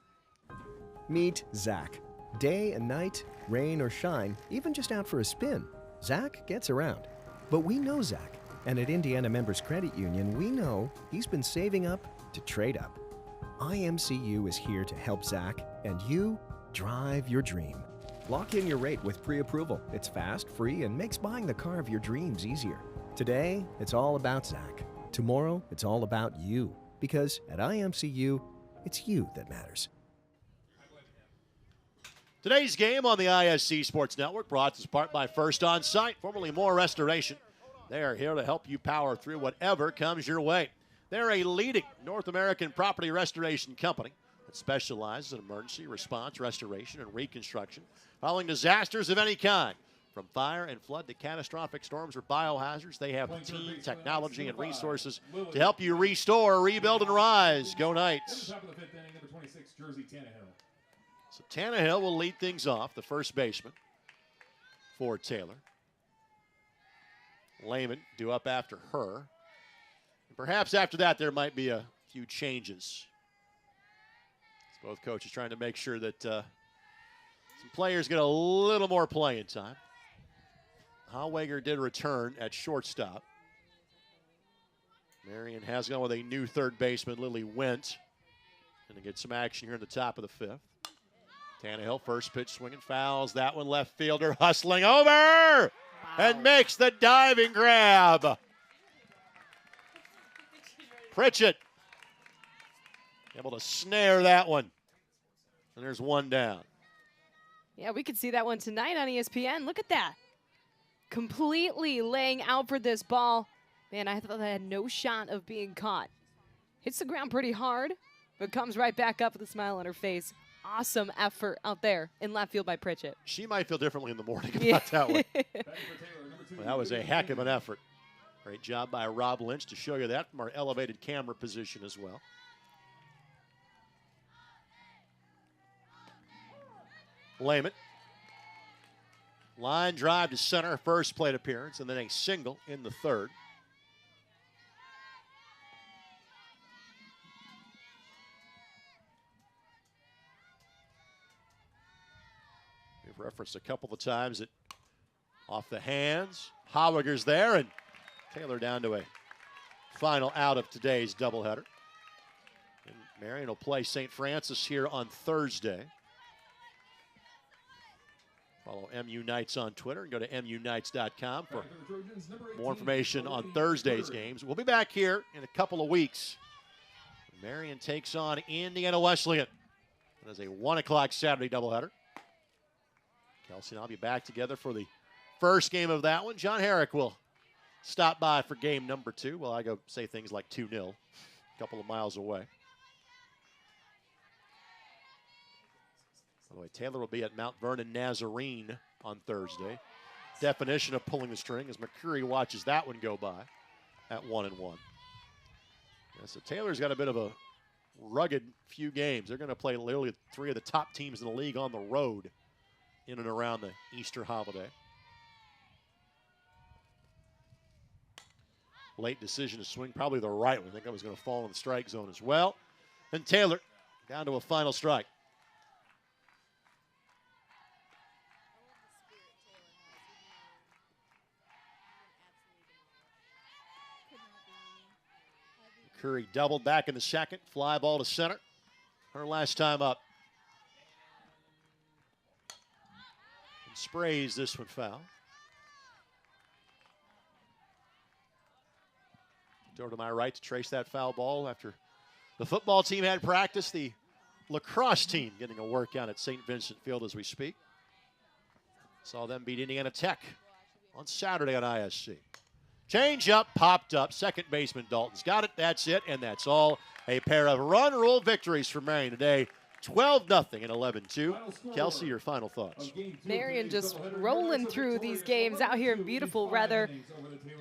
Meet Zach. Day and night, rain or shine, even just out for a spin, Zach gets around. But we know Zach, and at Indiana Members Credit Union, we know he's been saving up to trade up. IMCU is here to help Zach and you drive your dream. Lock in your rate with pre-approval. It's fast, free, and makes buying the car of your dreams easier. Today, it's all about Zach. Tomorrow, it's all about you. Because at IMCU, it's you that matters. Today's game on the ISC Sports Network brought to us part by First On Site, formerly More Restoration. They are here to help you power through whatever comes your way. They're a leading North American property restoration company that specializes in emergency response, restoration, and reconstruction following disasters of any kind. From fire and flood to catastrophic storms or biohazards, they have the team, technology, and resources to help you restore, rebuild, and rise. Go Knights. Top of the fifth inning, number 26, Jersey Tannehill. So Tannehill will lead things off, the first baseman for Taylor. Lehman due up after her. And perhaps after that there might be a few changes. As both coaches trying to make sure that some players get a little more playing time. Hallwager did return at shortstop. Marian has gone with a new third baseman, Lily Went. Going to get some action here in the top of the fifth. Tannehill, first pitch, swinging fouls. That one left fielder hustling over and makes the diving grab. Pritchett able to snare that one. And there's one down. Yeah, we could see that one tonight on ESPN. Look at that. Completely laying out for this ball. Man, I thought that had no shot of being caught. Hits the ground pretty hard, but comes right back up with a smile on her face. Awesome effort out there in left field by Pritchett. She might feel differently in the morning about that one. Well, that was a heck of an effort. Great job by Rob Lynch to show you that from our elevated camera position as well. Lehman. Line drive to center, first plate appearance, and then a single in the third. We've referenced a couple of times that off the hands, Hallwager's there, and Taylor down to a final out of today's doubleheader. And Marian will play St. Francis here on Thursday. Follow MU Knights on Twitter and go to MUKnights.com for more information on Thursday's games. We'll be back here in a couple of weeks. Marian takes on Indiana Wesleyan. It is a 1 o'clock Saturday doubleheader. Kelsey and I'll be back together for the first game of that one. John Herrick will stop by for game number 2. Well, I go say things like 2-0, a couple of miles away. By the way, Taylor will be at Mount Vernon Nazarene on Thursday. Definition of pulling the string as McCurry watches that one go by at 1-1. Yeah, so Taylor's got a bit of a rugged few games. They're going to play literally 3 of the top teams in the league on the road in and around the Easter holiday. Late decision to swing, probably the right one. I think that was going to fall in the strike zone as well. And Taylor down to a final strike. Curry doubled back in the second. Fly ball to center. Her last time up. And sprays this one foul. Over to my right to trace that foul ball after the football team had practice. The lacrosse team getting a workout at St. Vincent Field as we speak. Saw them beat Indiana Tech on Saturday on ISC. Change up, popped up. Second baseman Dalton's got it. That's it, and that's all. A pair of run rule victories for Marian today. 12-0 and 11-2. Kelsey, your final thoughts. Marian just rolling through these games out here in beautiful weather.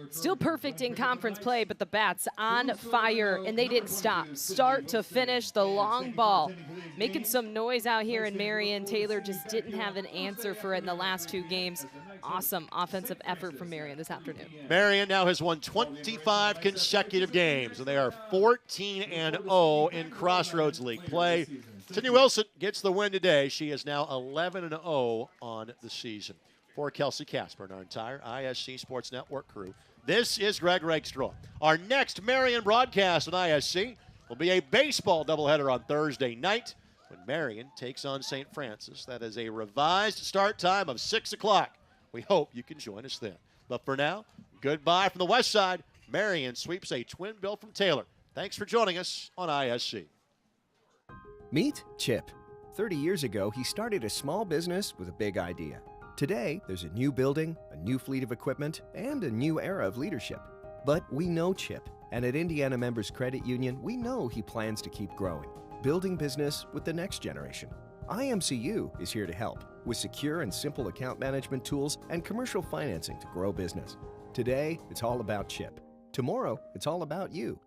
Still perfect in conference play, but the bats on fire, and they didn't stop. Start to finish, the long ball. Making some noise out here in Marian. Taylor just didn't have an answer for it in the last 2 games. awesome offensive effort from Marian this afternoon. Marian now has won 25 consecutive games, and they are 14-0 in Crossroads League play. Sydney Wilson gets the win today. She is now 11-0 on the season. For Kelsey Casper and our entire ISC Sports Network crew, this is Greg Rakestraw. Our next Marian broadcast on ISC will be a baseball doubleheader on Thursday night when Marian takes on St. Francis. That is a revised start time of 6 o'clock. We hope you can join us then. But for now, goodbye from the west side. Marian sweeps a twin bill from Taylor. Thanks for joining us on ISC. Meet Chip. 30 years ago, he started a small business with a big idea. Today, there's a new building, a new fleet of equipment, and a new era of leadership. But we know Chip, and at Indiana Members Credit Union, we know he plans to keep growing, building business with the next generation. IMCU is here to help with secure and simple account management tools and commercial financing to grow business. Today, it's all about Chip. Tomorrow, it's all about you.